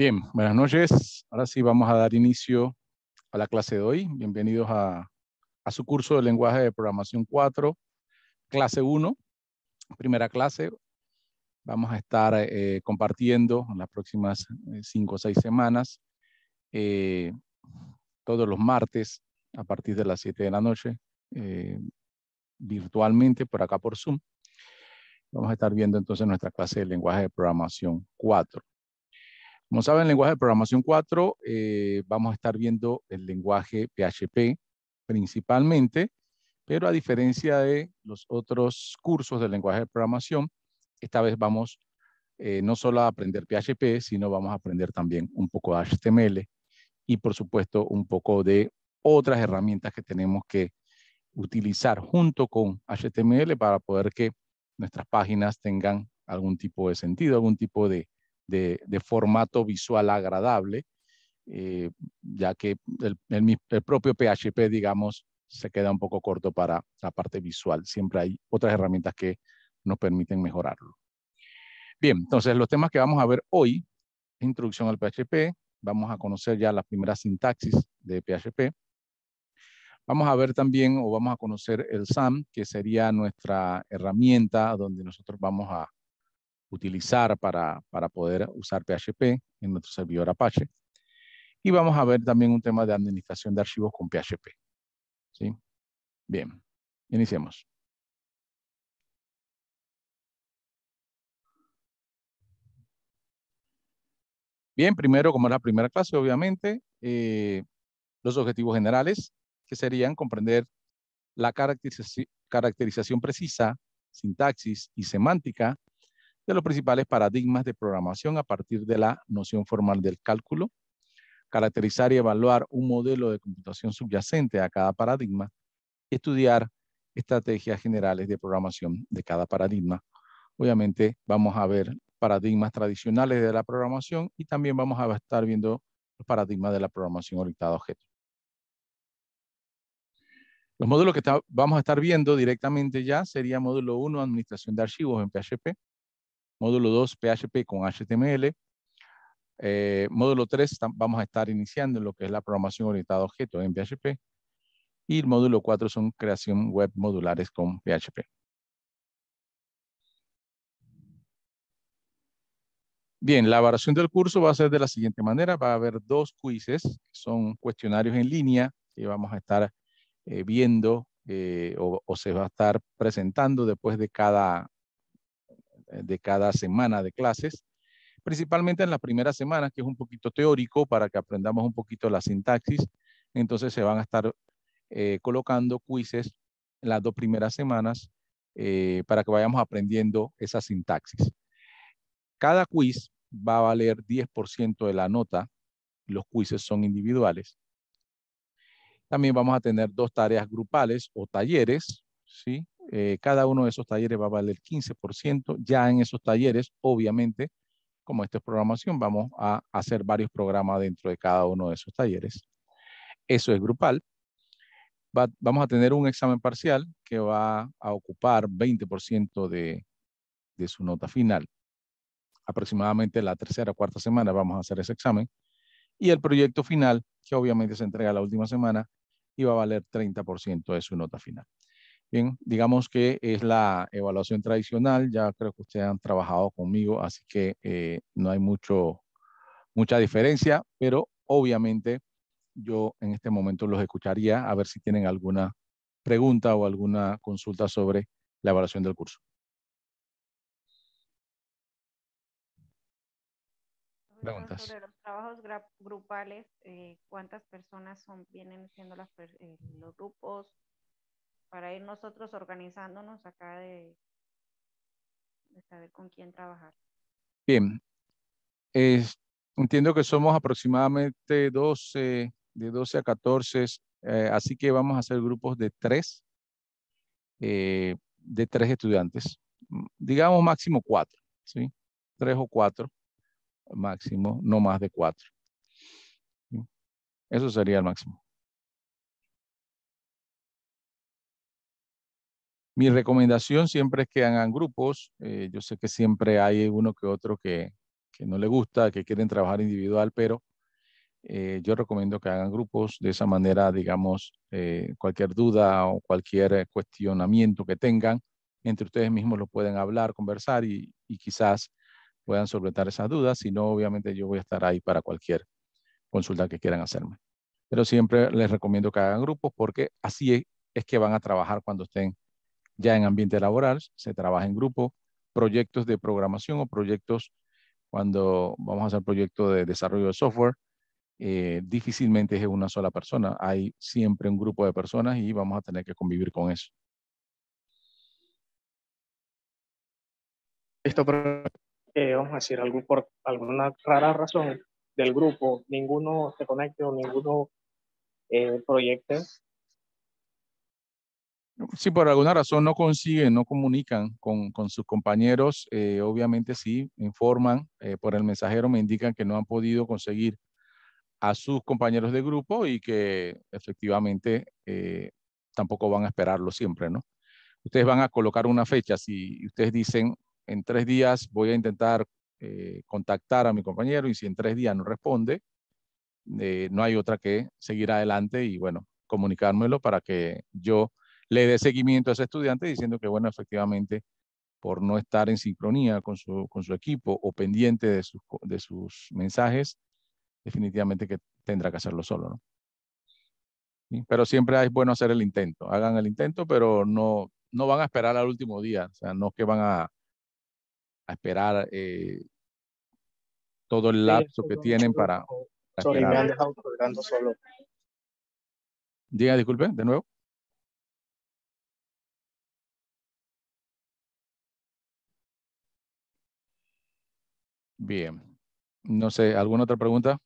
Bien, buenas noches. Ahora sí vamos a dar inicio a la clase de hoy. Bienvenidos a su curso de lenguaje de programación 4, clase 1, primera clase. Vamos a estar compartiendo en las próximas 5 o 6 semanas, todos los martes a partir de las 7 de la noche, virtualmente por acá por Zoom. Vamos a estar viendo entonces nuestra clase de lenguaje de programación 4. Como saben, el lenguaje de programación 4, vamos a estar viendo el lenguaje PHP principalmente, pero a diferencia de los otros cursos del lenguaje de programación, esta vez vamos no solo a aprender PHP, sino vamos a aprender también un poco de HTML y por supuesto un poco de otras herramientas que tenemos que utilizar junto con HTML para poder que nuestras páginas tengan algún tipo de sentido, algún tipo de formato visual agradable, ya que el propio PHP, digamos, se queda un poco corto para la parte visual. Siempre hay otras herramientas que nos permiten mejorarlo. Bien, entonces los temas que vamos a ver hoy, introducción al PHP, vamos a conocer ya la primera sintaxis de PHP. Vamos a ver también, o vamos a conocer el SAM, que sería nuestra herramienta donde nosotros vamos a utilizar para poder usar PHP en nuestro servidor Apache. Y vamos a ver también un tema de administración de archivos con PHP. ¿Sí? Bien, iniciemos. Bien, primero, como es la primera clase, obviamente, los objetivos generales, que serían comprender la caracterización precisa, sintaxis y semántica de los principales paradigmas de programación a partir de la noción formal del cálculo, caracterizar y evaluar un modelo de computación subyacente a cada paradigma, estudiar estrategias generales de programación de cada paradigma. Obviamente vamos a ver paradigmas tradicionales de la programación y también vamos a estar viendo los paradigmas de la programación orientada a objetos. Los módulos que vamos a estar viendo directamente ya sería módulo 1, administración de archivos en PHP, módulo 2, PHP con HTML, módulo 3 vamos a estar iniciando lo que es la programación orientada a objetos en PHP y el módulo 4 son creación web modulares con PHP. Bien, la evaluación del curso va a ser de la siguiente manera. Va a haber 2 quizzes, que son cuestionarios en línea que vamos a estar viendo o se va a estar presentando después de cada semana de clases, principalmente en la primera semana, que es un poquito teórico para que aprendamos un poquito la sintaxis. Entonces se van a estar colocando quizzes en las 2 primeras semanas para que vayamos aprendiendo esa sintaxis. Cada quiz va a valer 10% de la nota. Los quizzes son individuales. También vamos a tener 2 tareas grupales o talleres, ¿sí? Cada uno de esos talleres va a valer 15%. Ya en esos talleres, obviamente, como esto es programación, vamos a hacer varios programas dentro de cada uno de esos talleres. Eso es grupal. Vamos a tener un examen parcial que va a ocupar 20% de su nota final. Aproximadamente la tercera o cuarta semana vamos a hacer ese examen. Y el proyecto final, que obviamente se entrega la última semana, y va a valer 30% de su nota final. Bien, digamos que es la evaluación tradicional. Ya creo que ustedes han trabajado conmigo, así que no hay mucha diferencia, pero obviamente yo en este momento los escucharía a ver si tienen alguna pregunta o alguna consulta sobre la evaluación del curso. Preguntas. Sobre los trabajos grupales, ¿cuántas personas vienen siendo los grupos para ir nosotros organizándonos acá de saber con quién trabajar? Bien, entiendo que somos aproximadamente 12, de 12 a 14, así que vamos a hacer grupos de 3 estudiantes. Digamos máximo 4, ¿sí? 3 o 4 máximo, no más de 4. ¿Sí? Eso sería el máximo. Mi recomendación siempre es que hagan grupos. Yo sé que siempre hay uno que otro que que no le gusta, que quieren trabajar individual, pero yo recomiendo que hagan grupos. De esa manera, digamos, cualquier duda o cualquier cuestionamiento que tengan, entre ustedes mismos lo pueden hablar, conversar y quizás puedan solventar esas dudas. Si no, obviamente yo voy a estar ahí para cualquier consulta que quieran hacerme. Pero siempre les recomiendo que hagan grupos porque así es que van a trabajar cuando estén ya en ambiente laboral. Se trabaja en grupo, proyectos de programación o proyectos cuando vamos a hacer proyectos de desarrollo de software. Difícilmente es una sola persona. Hay siempre un grupo de personas y vamos a tener que convivir con eso. Listo, pero vamos a decir, por alguna rara razón del grupo, ninguno se conecte o ninguno proyecte. Si por alguna razón no consiguen, no comunican con sus compañeros, obviamente sí informan por el mensajero, me indican que no han podido conseguir a sus compañeros de grupo y que efectivamente tampoco van a esperarlo siempre, ¿no? Ustedes van a colocar una fecha. Si ustedes dicen en 3 días voy a intentar contactar a mi compañero y si en 3 días no responde, no hay otra que seguir adelante y bueno, comunicármelo para que yo le dé seguimiento a ese estudiante diciendo que bueno, efectivamente por no estar en sincronía con su equipo o pendiente de sus mensajes, definitivamente que tendrá que hacerlo solo, ¿no? ¿Sí? Pero siempre es bueno hacer el intento. Hagan el intento, pero no van a esperar al último día. O sea, no es que van a esperar todo el Sí, lapso que tienen para sorry, me esperar. han dejado colgando solo. Diga, disculpe, de nuevo. Bien. No sé, ¿alguna otra pregunta?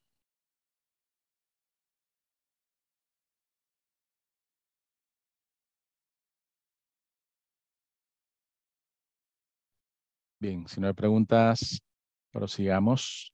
Bien, si no hay preguntas, prosigamos.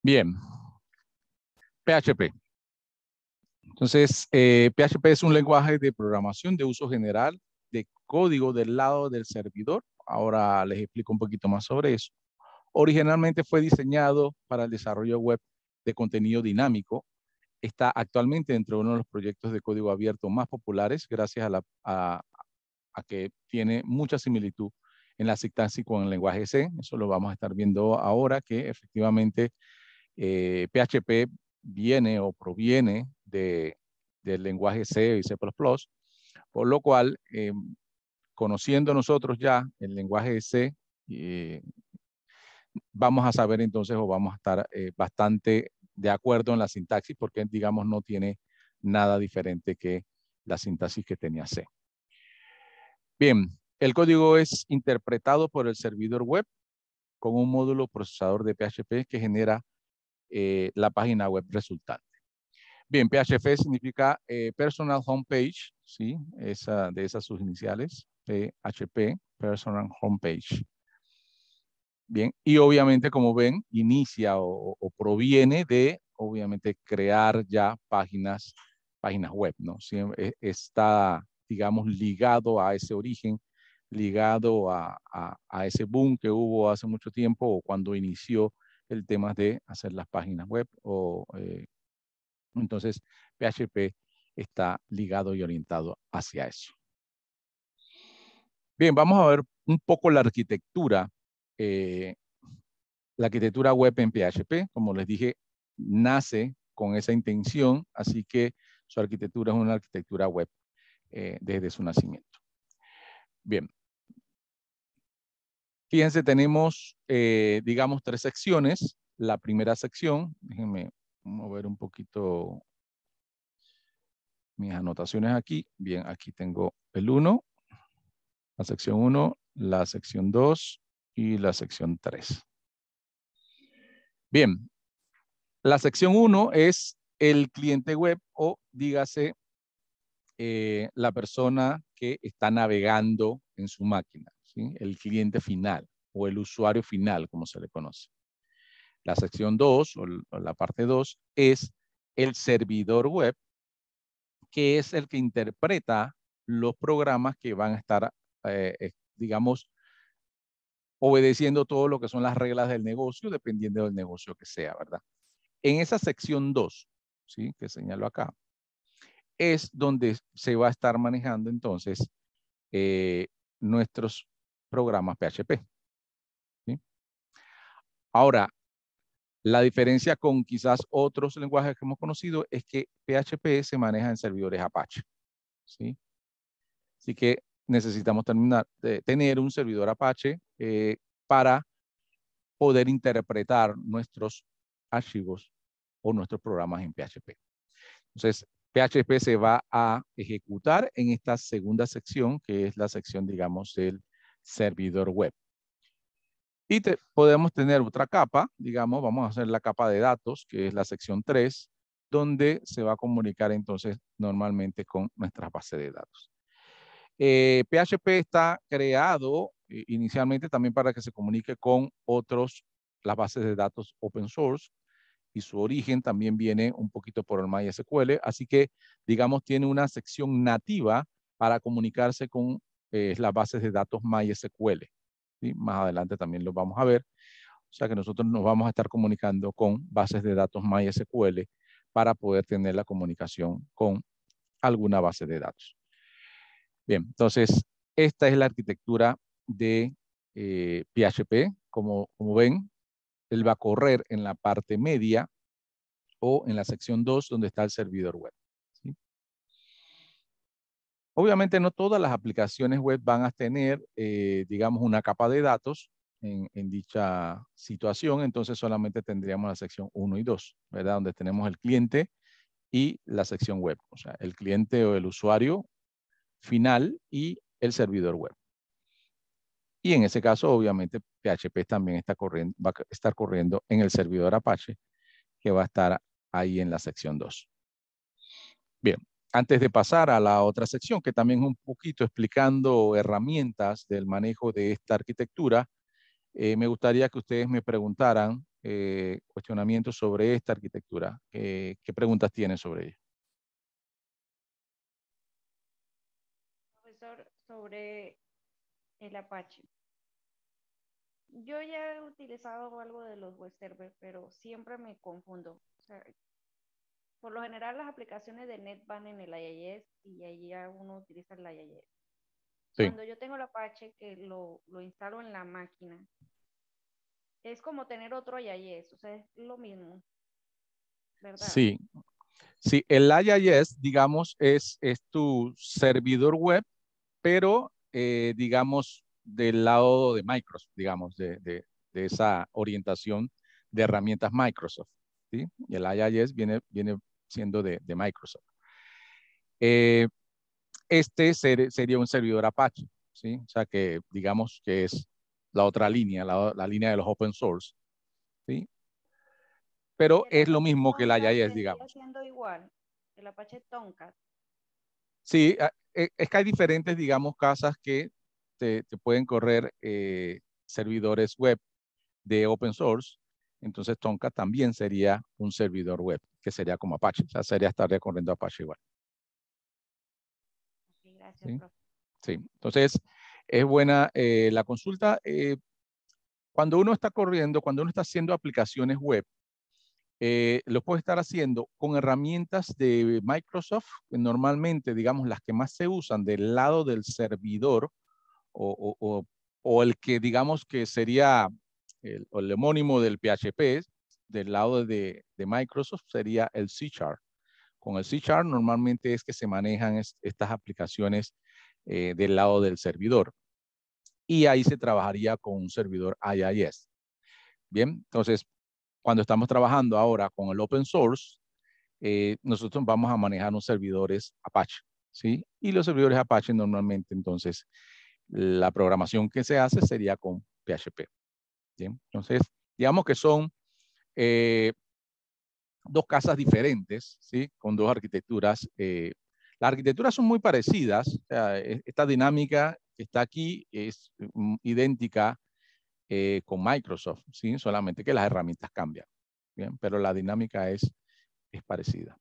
Bien. PHP. Entonces, PHP es un lenguaje de programación de uso general de código del lado del servidor. Ahora les explico un poquito más sobre eso. Originalmente fue diseñado para el desarrollo web de contenido dinámico. Está actualmente dentro de uno de los proyectos de código abierto más populares gracias a que tiene mucha similitud en la sintaxis con el lenguaje C. Eso lo vamos a estar viendo ahora, que efectivamente PHP viene o proviene del lenguaje C y C++, por lo cual, conociendo nosotros ya el lenguaje de C, vamos a saber entonces o vamos a estar bastante de acuerdo en la sintaxis porque, digamos, no tiene nada diferente que la sintaxis que tenía C. Bien, el código es interpretado por el servidor web con un módulo procesador de PHP que genera la página web resultante. Bien, PHP significa Personal Homepage, ¿sí? De esas sus iniciales, PHP, Personal Homepage. Bien, y obviamente, como ven, inicia o proviene de, obviamente, crear ya páginas web, ¿no? Siempre está, digamos, ligado a ese origen, ligado a ese boom que hubo hace mucho tiempo o cuando inició el tema de hacer las páginas web entonces, PHP está ligado y orientado hacia eso. Bien, vamos a ver un poco la arquitectura web en PHP. Como les dije, nace con esa intención, así que su arquitectura es una arquitectura web desde su nacimiento. Bien. Fíjense, tenemos, digamos, 3 secciones. La primera sección, déjenme mover un poquito mis anotaciones aquí. Bien, aquí tengo el 1, la sección 1, la sección 2 y la sección 3. Bien, la sección 1 es el cliente web o dígase la persona que está navegando en su máquina, ¿sí? El cliente final o el usuario final, como se le conoce. La sección 2 o la parte 2 es el servidor web, que es el que interpreta los programas que van a estar, digamos, obedeciendo todo lo que son las reglas del negocio, dependiendo del negocio que sea, ¿verdad? En esa sección 2, ¿sí? Que señalo acá, es donde se va a estar manejando entonces nuestros programas PHP, ¿sí? Ahora, la diferencia con quizás otros lenguajes que hemos conocido es que PHP se maneja en servidores Apache, ¿sí? Así que necesitamos tener un servidor Apache para poder interpretar nuestros archivos o nuestros programas en PHP. Entonces, PHP se va a ejecutar en esta segunda sección, que es la sección, digamos, del servidor web. Y podemos tener otra capa, digamos, vamos a hacer la capa de datos, que es la sección 3, donde se va a comunicar entonces normalmente con nuestra base de datos. PHP está creado inicialmente también para que se comunique con las bases de datos open source, y su origen también viene un poquito por el MySQL, así que, digamos, tiene una sección nativa para comunicarse con las bases de datos MySQL. ¿Sí? Más adelante también lo vamos a ver. O sea que nosotros nos vamos a estar comunicando con bases de datos MySQL para poder tener la comunicación con alguna base de datos. Bien, entonces, esta es la arquitectura de PHP. Como ven, él va a correr en la parte media o en la sección 2 donde está el servidor web. ¿Sí? Obviamente no todas las aplicaciones web van a tener, digamos, una capa de datos en dicha situación, entonces solamente tendríamos la sección 1 y 2, ¿verdad? Donde tenemos el cliente y la sección web, o sea, el cliente o el usuario final y el servidor web. Y en ese caso, obviamente, PHP también va a estar corriendo en el servidor Apache, que va a estar ahí en la sección 2. Bien, antes de pasar a la otra sección, que también es un poquito explicando herramientas del manejo de esta arquitectura, me gustaría que ustedes me preguntaran cuestionamientos sobre esta arquitectura. ¿Qué preguntas tienen sobre ella? Profesor, sobre el Apache. Yo ya he utilizado algo de los web servers, pero siempre me confundo. O sea, por lo general las aplicaciones de Net van en el IIS y ahí ya uno utiliza el IIS. Sí. Cuando yo tengo el Apache que lo instalo en la máquina, es como tener otro IIS, o sea, es lo mismo, ¿verdad? Sí, sí, el IIS, digamos, es tu servidor web, pero, digamos, del lado de Microsoft, digamos, de esa orientación de herramientas Microsoft, ¿sí? Y el IIS viene siendo de Microsoft. Este sería un servidor Apache, ¿sí? O sea que, digamos, que es la otra línea, la línea de los open source, ¿sí? Pero Y el es lo Apache mismo que el Tomcat IIS, vendría digamos. siendo igual, el Apache Tomcat. Sí, es que hay diferentes, digamos, casas que te pueden correr servidores web de open source. Entonces Tomcat también sería un servidor web, que sería como Apache. O sea, sería estar recorriendo Apache igual. Sí, gracias, ¿Sí? profe. Sí. Entonces, es buena la consulta. Cuando uno está corriendo, cuando uno está haciendo aplicaciones web, lo puede estar haciendo con herramientas de Microsoft, que normalmente, digamos, las que más se usan del lado del servidor o el que, digamos, que sería el homónimo del PHP, del lado de Microsoft, sería el C#. Con el C# normalmente es que se manejan estas aplicaciones del lado del servidor. Y ahí se trabajaría con un servidor IIS. Bien, entonces, cuando estamos trabajando ahora con el open source, nosotros vamos a manejar unos servidores Apache, ¿sí? Y los servidores Apache normalmente, entonces, la programación que se hace sería con PHP. ¿Bien? Entonces, digamos que son dos casas diferentes, ¿sí? Con dos arquitecturas. Las arquitecturas son muy parecidas. O sea, esta dinámica que está aquí es idéntica con Microsoft, ¿sí? Solamente que las herramientas cambian. ¿Bien? Pero la dinámica es parecida.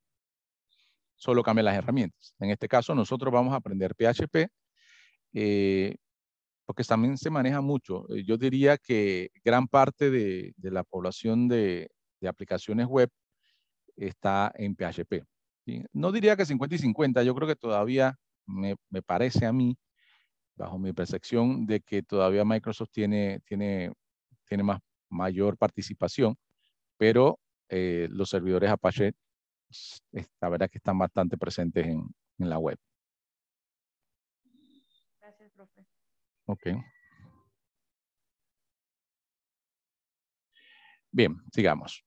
Solo cambian las herramientas. En este caso, nosotros vamos a aprender PHP, porque también se maneja mucho. Yo diría que gran parte de la población de aplicaciones web está en PHP. ¿Sí? No diría que 50 y 50, yo creo que todavía me parece a mí, bajo mi percepción, de que todavía Microsoft tiene mayor participación, pero los servidores Apache, la verdad que están bastante presentes en la web. Gracias, profe. Ok. Bien, sigamos.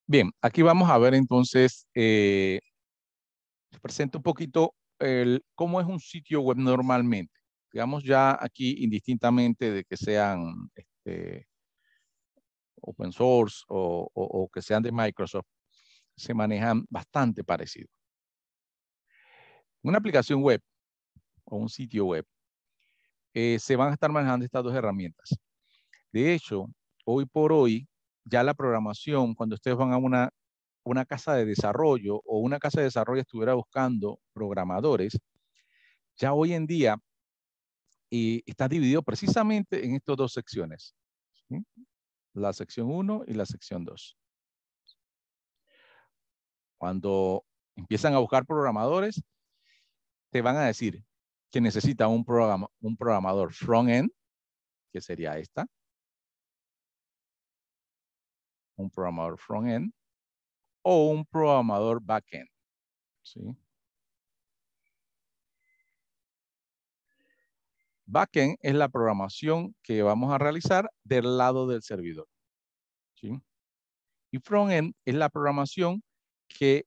Bien, aquí vamos a ver entonces, les presento un poquito cómo es un sitio web normalmente. Digamos ya aquí indistintamente de que sean open source o que sean de Microsoft, se manejan bastante parecido. Una aplicación web o un sitio web se van a estar manejando estas dos herramientas. De hecho, hoy por hoy, ya la programación, cuando ustedes van a una casa de desarrollo o una casa de desarrollo estuviera buscando programadores, ya hoy en día está dividido precisamente en estas dos secciones, ¿sí? La sección 1 y la sección 2. Cuando empiezan a buscar programadores, te van a decir que necesita un programador front-end, que sería esta, un programador front-end, o un programador back-end, ¿sí? Backend es la programación que vamos a realizar del lado del servidor, ¿sí? Y frontend es la programación que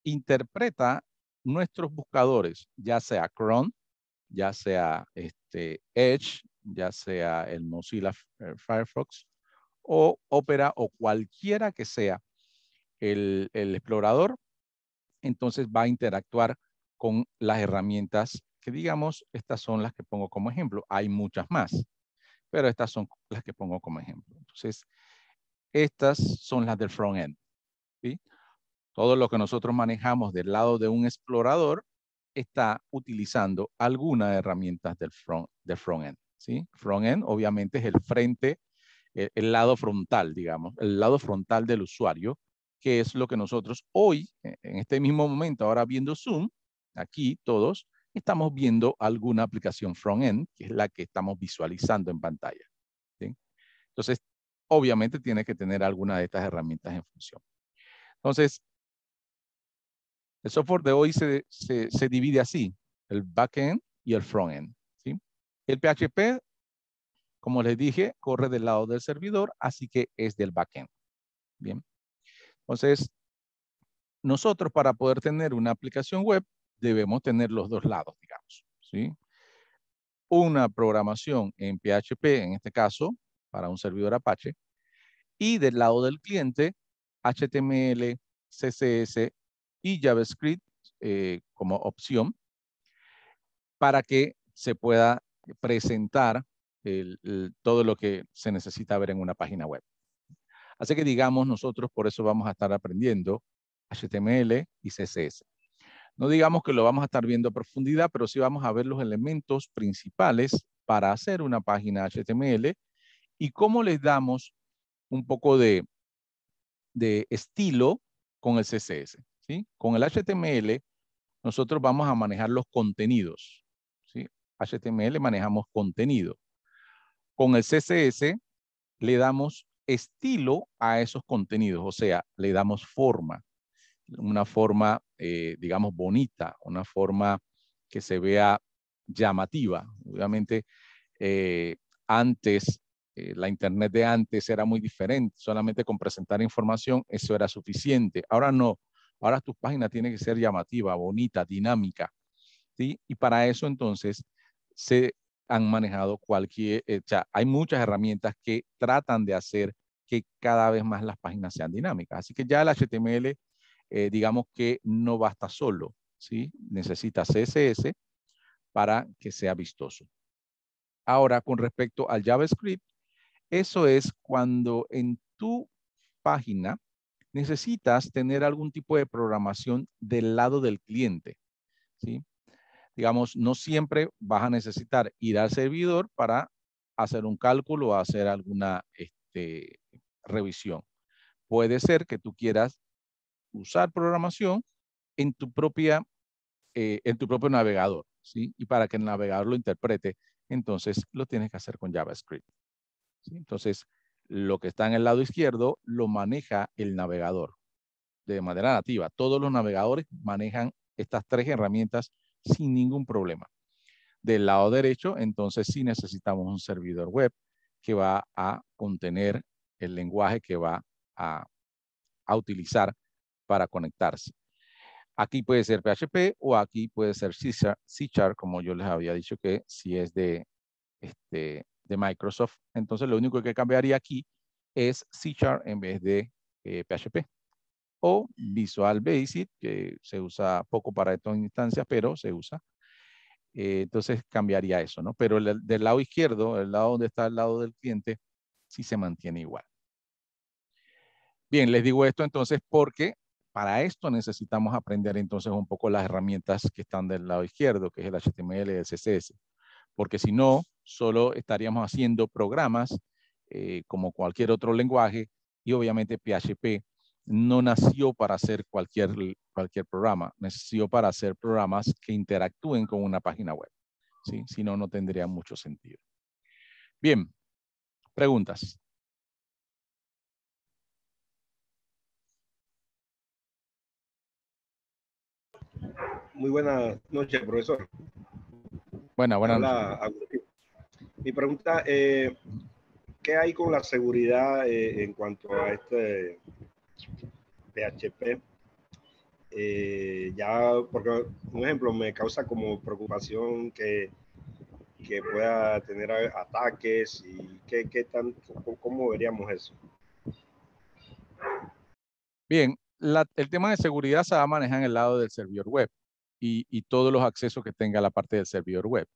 interpreta nuestros buscadores, ya sea Chrome, ya sea Edge, ya sea el Mozilla Firefox o Opera o cualquiera que sea el explorador, entonces va a interactuar con las herramientas que digamos, estas son las que pongo como ejemplo. Hay muchas más, pero estas son las que pongo como ejemplo. Entonces, estas son las del front-end, ¿sí? Todo lo que nosotros manejamos del lado de un explorador está utilizando alguna de herramientas del front-end, ¿sí? Front-end obviamente es el frente, el lado frontal, digamos, el lado frontal del usuario, que es lo que nosotros hoy, en este mismo momento, ahora viendo Zoom, aquí todos, estamos viendo alguna aplicación front-end, que es la que estamos visualizando en pantalla, ¿sí? Entonces, obviamente tiene que tener alguna de estas herramientas en función. Entonces, el software de hoy se divide así, el backend y el frontend, ¿sí? El PHP, como les dije, corre del lado del servidor, así que es del backend. Bien. Entonces, nosotros para poder tener una aplicación web, debemos tener los dos lados, digamos, ¿sí? Una programación en PHP, en este caso, para un servidor Apache, y del lado del cliente, HTML, CSS y JavaScript como opción para que se pueda presentar todo lo que se necesita ver en una página web. Así que digamos, nosotros por eso vamos a estar aprendiendo HTML y CSS. No digamos que lo vamos a estar viendo a profundidad, pero sí vamos a ver los elementos principales para hacer una página HTML y cómo les damos un poco de estilo con el CSS, ¿sí? Con el HTML nosotros vamos a manejar los contenidos, ¿sí? HTML manejamos contenido. Con el CSS le damos estilo a esos contenidos, o sea, le damos forma, una forma, digamos, bonita, una forma que se vea llamativa. Obviamente, antes, la internet de antes era muy diferente, solamente con presentar información, eso era suficiente. Ahora no, ahora tu página tiene que ser llamativa, bonita, dinámica, ¿sí? Y para eso entonces se han manejado cualquier, o sea, hay muchas herramientas que tratan de hacer que cada vez más las páginas sean dinámicas. Así que ya el HTML, digamos que no basta solo, ¿sí? Necesita CSS para que sea vistoso. Ahora, con respecto al JavaScript, eso es cuando en tu página necesitas tener algún tipo de programación del lado del cliente, ¿sí? Digamos, no siempre vas a necesitar ir al servidor para hacer un cálculo o hacer alguna revisión. Puede ser que tú quieras usar programación en tu propio navegador, ¿sí? Y para que el navegador lo interprete, entonces lo tienes que hacer con JavaScript, ¿sí? Entonces, lo que está en el lado izquierdo lo maneja el navegador de manera nativa. Todos los navegadores manejan estas tres herramientas sin ningún problema. Del lado derecho, entonces sí necesitamos un servidor web que va a contener el lenguaje que va a utilizar para conectarse. Aquí puede ser PHP o aquí puede ser C#, como yo les había dicho que si es de Microsoft. Entonces lo único que cambiaría aquí es C# en vez de PHP. O Visual Basic, que se usa poco para estas instancias, pero se usa. Entonces cambiaría eso, ¿no? Pero del lado izquierdo, el lado donde está el lado del cliente, sí se mantiene igual. Bien, les digo esto entonces porque para esto necesitamos aprender entonces un poco las herramientas que están del lado izquierdo, que es el HTML y el CSS. Porque si no, solo estaríamos haciendo programas como cualquier otro lenguaje y obviamente PHP no nació para hacer cualquier programa, nació para hacer programas que interactúen con una página web, ¿sí? Si no, no tendría mucho sentido. Bien, preguntas. Muy buenas noches, profesor. Buenas noches. Agustín. Mi pregunta, ¿qué hay con la seguridad en cuanto a este PHP? Ya, porque un ejemplo me causa como preocupación que pueda tener ataques y ¿cómo veríamos eso? Bien, el tema de seguridad se va a manejar en el lado del servidor web y todos los accesos que tenga la parte del servidor web.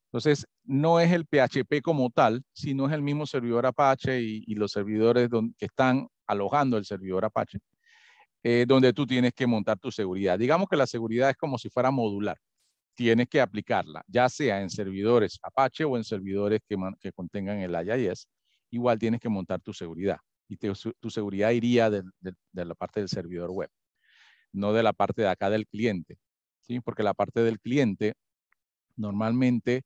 Entonces, no es el PHP como tal, sino es el mismo servidor Apache y los servidores que están alojando el servidor Apache, donde tú tienes que montar tu seguridad. Digamos que la seguridad es como si fuera modular. Tienes que aplicarla, ya sea en servidores Apache o en servidores que contengan el IIS. Igual tienes que montar tu seguridad. Y tu seguridad iría de la parte del servidor web, no de la parte de acá del cliente, ¿sí? Porque la parte del cliente normalmente,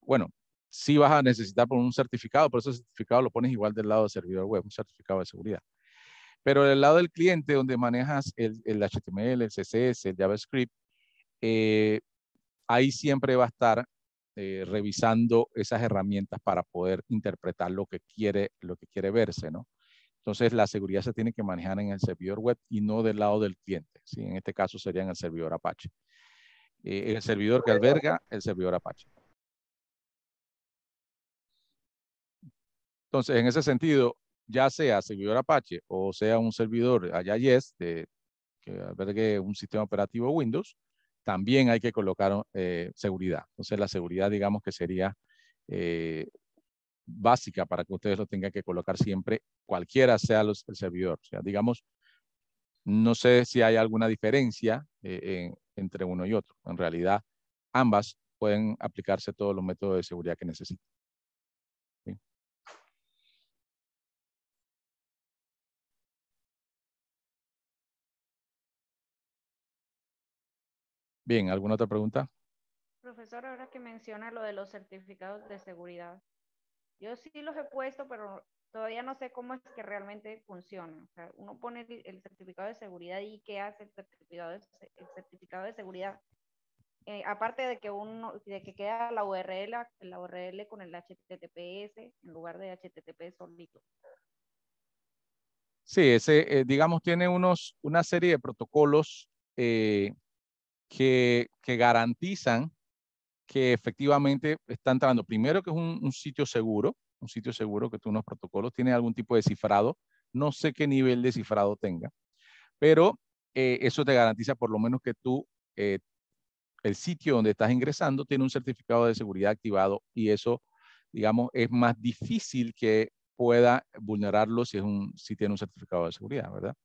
bueno, sí vas a necesitar por un certificado, por ese certificado lo pones igual del lado del servidor web, un certificado de seguridad. Pero del lado del cliente, donde manejas el HTML, el CSS, el JavaScript, ahí siempre va a estar revisando esas herramientas para poder interpretar lo que quiere verse, ¿no? Entonces, la seguridad se tiene que manejar en el servidor web y no del lado del cliente, ¿sí? En este caso sería en el servidor Apache. El servidor que alberga el servidor Apache. Entonces, en ese sentido, ya sea servidor Apache o sea un servidor IIS que albergue un sistema operativo Windows, también hay que colocar seguridad. Entonces, la seguridad, digamos que sería básica para que ustedes lo tengan que colocar siempre, cualquiera sea el servidor. O sea, digamos, no sé si hay alguna diferencia entre uno y otro. En realidad, ambas pueden aplicarse todos los métodos de seguridad que necesiten. ¿Sí? Bien, ¿alguna otra pregunta? Profesor, ahora que menciona lo de los certificados de seguridad, yo sí los he puesto, pero todavía no sé cómo es que realmente funciona. O sea, uno pone el certificado de seguridad y ¿qué hace el certificado de seguridad? Aparte de que queda la URL con el HTTPS en lugar de HTTP solito. Sí, digamos, tiene una serie de protocolos que garantizan que efectivamente está entrando. Primero que es un sitio seguro que tú unos protocolos tiene algún tipo de cifrado. No sé qué nivel de cifrado tenga, pero eso te garantiza por lo menos que tú, el sitio donde estás ingresando tiene un certificado de seguridad activado y eso, digamos, es más difícil que pueda vulnerarlo si tiene un certificado de seguridad, ¿verdad?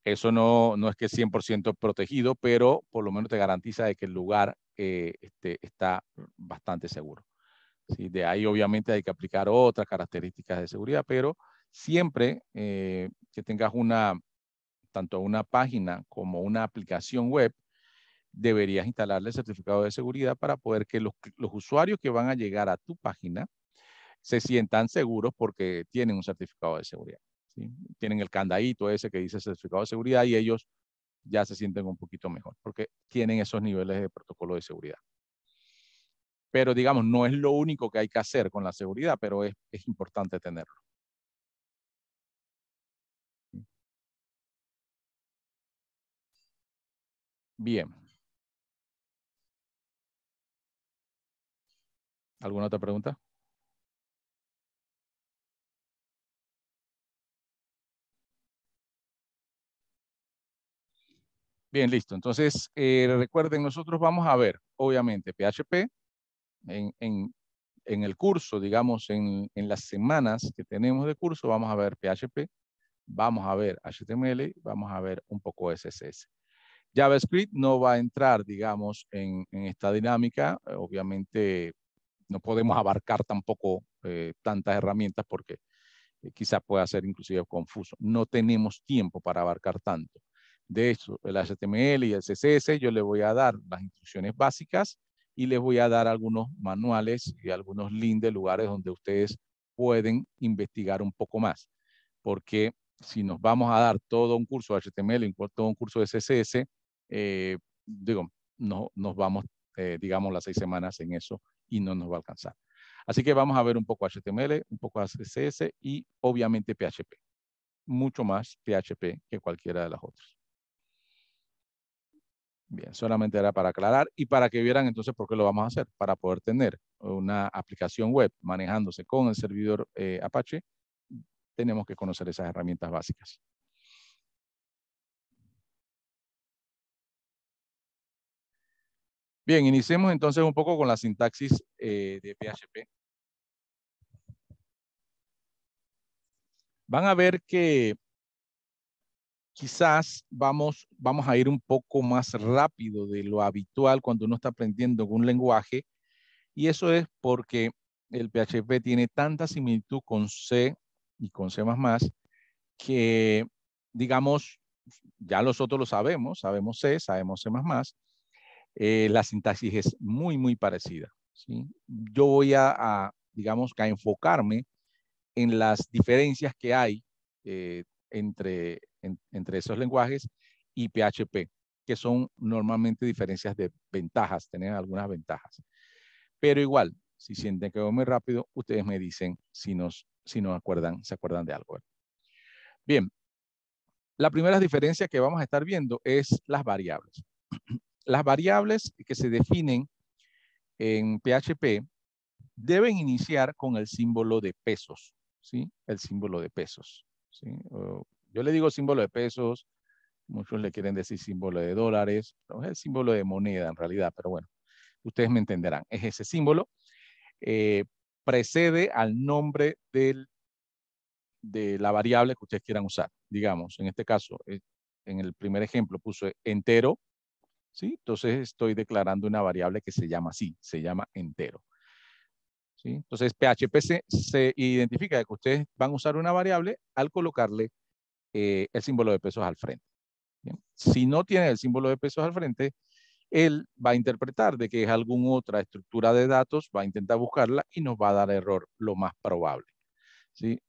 Eso no es que es 100% protegido, pero por lo menos te garantiza de que el lugar está bastante seguro. ¿Sí? De ahí obviamente hay que aplicar otras características de seguridad, pero siempre que tengas tanto una página como una aplicación web, deberías instalarle el certificado de seguridad para poder que los usuarios que van a llegar a tu página se sientan seguros porque tienen un certificado de seguridad. ¿Sí? Tienen el candadito ese que dice certificado de seguridad y ellos ya se sienten un poquito mejor porque tienen esos niveles de protocolo de seguridad. Pero digamos, no es lo único que hay que hacer con la seguridad, pero es importante tenerlo. Bien. ¿Alguna otra pregunta? Bien, listo. Entonces, recuerden, nosotros vamos a ver, obviamente, PHP en el curso, digamos, en las semanas que tenemos de curso, vamos a ver PHP, vamos a ver HTML, vamos a ver un poco CSS. JavaScript no va a entrar, digamos, en esta dinámica. Obviamente, no podemos abarcar tampoco tantas herramientas porque quizás pueda ser inclusive confuso. No tenemos tiempo para abarcar tanto. De hecho, el HTML y el CSS yo le voy a dar las instrucciones básicas y les voy a dar algunos manuales y algunos links de lugares donde ustedes pueden investigar un poco más. Porque si nos vamos a dar todo un curso de HTML y todo un curso de CSS, nos vamos, digamos, las 6 semanas en eso y no nos va a alcanzar. Así que vamos a ver un poco HTML, un poco CSS y obviamente PHP. Mucho más PHP que cualquiera de las otras. Bien, solamente era para aclarar y para que vieran entonces por qué lo vamos a hacer. Para poder tener una aplicación web manejándose con el servidor Apache, tenemos que conocer esas herramientas básicas. Bien, iniciemos entonces un poco con la sintaxis de PHP. Van a ver que quizás vamos a ir un poco más rápido de lo habitual cuando uno está aprendiendo un lenguaje, y eso es porque el PHP tiene tanta similitud con C y con C++, que, digamos, ya nosotros lo sabemos C, sabemos C++, la sintaxis es muy, muy parecida, ¿sí? Yo voy digamos, a enfocarme en las diferencias que hay entre esos lenguajes y PHP, que son normalmente diferencias de ventajas, tienen algunas ventajas. Pero igual, si sienten que voy muy rápido, ustedes me dicen si se acuerdan de algo. Bien, la primera diferencia que vamos a estar viendo es las variables. Las variables que se definen en PHP deben iniciar con el símbolo de pesos, ¿sí? El símbolo de pesos, ¿sí? Yo le digo símbolo de pesos, muchos le quieren decir símbolo de dólares, no es el símbolo de moneda en realidad, pero bueno, ustedes me entenderán. Es ese símbolo, precede al nombre de la variable que ustedes quieran usar. Digamos, en este caso, en el primer ejemplo puse entero, ¿sí? Entonces estoy declarando una variable que se llama así, se llama entero. ¿Sí? Entonces, PHP se identifica de que ustedes van a usar una variable al colocarle el símbolo de pesos al frente. ¿Bien? Si no tiene el símbolo de pesos al frente, él va a interpretar de que es alguna otra estructura de datos, va a intentar buscarla y nos va a dar error lo más probable. ¿Sí?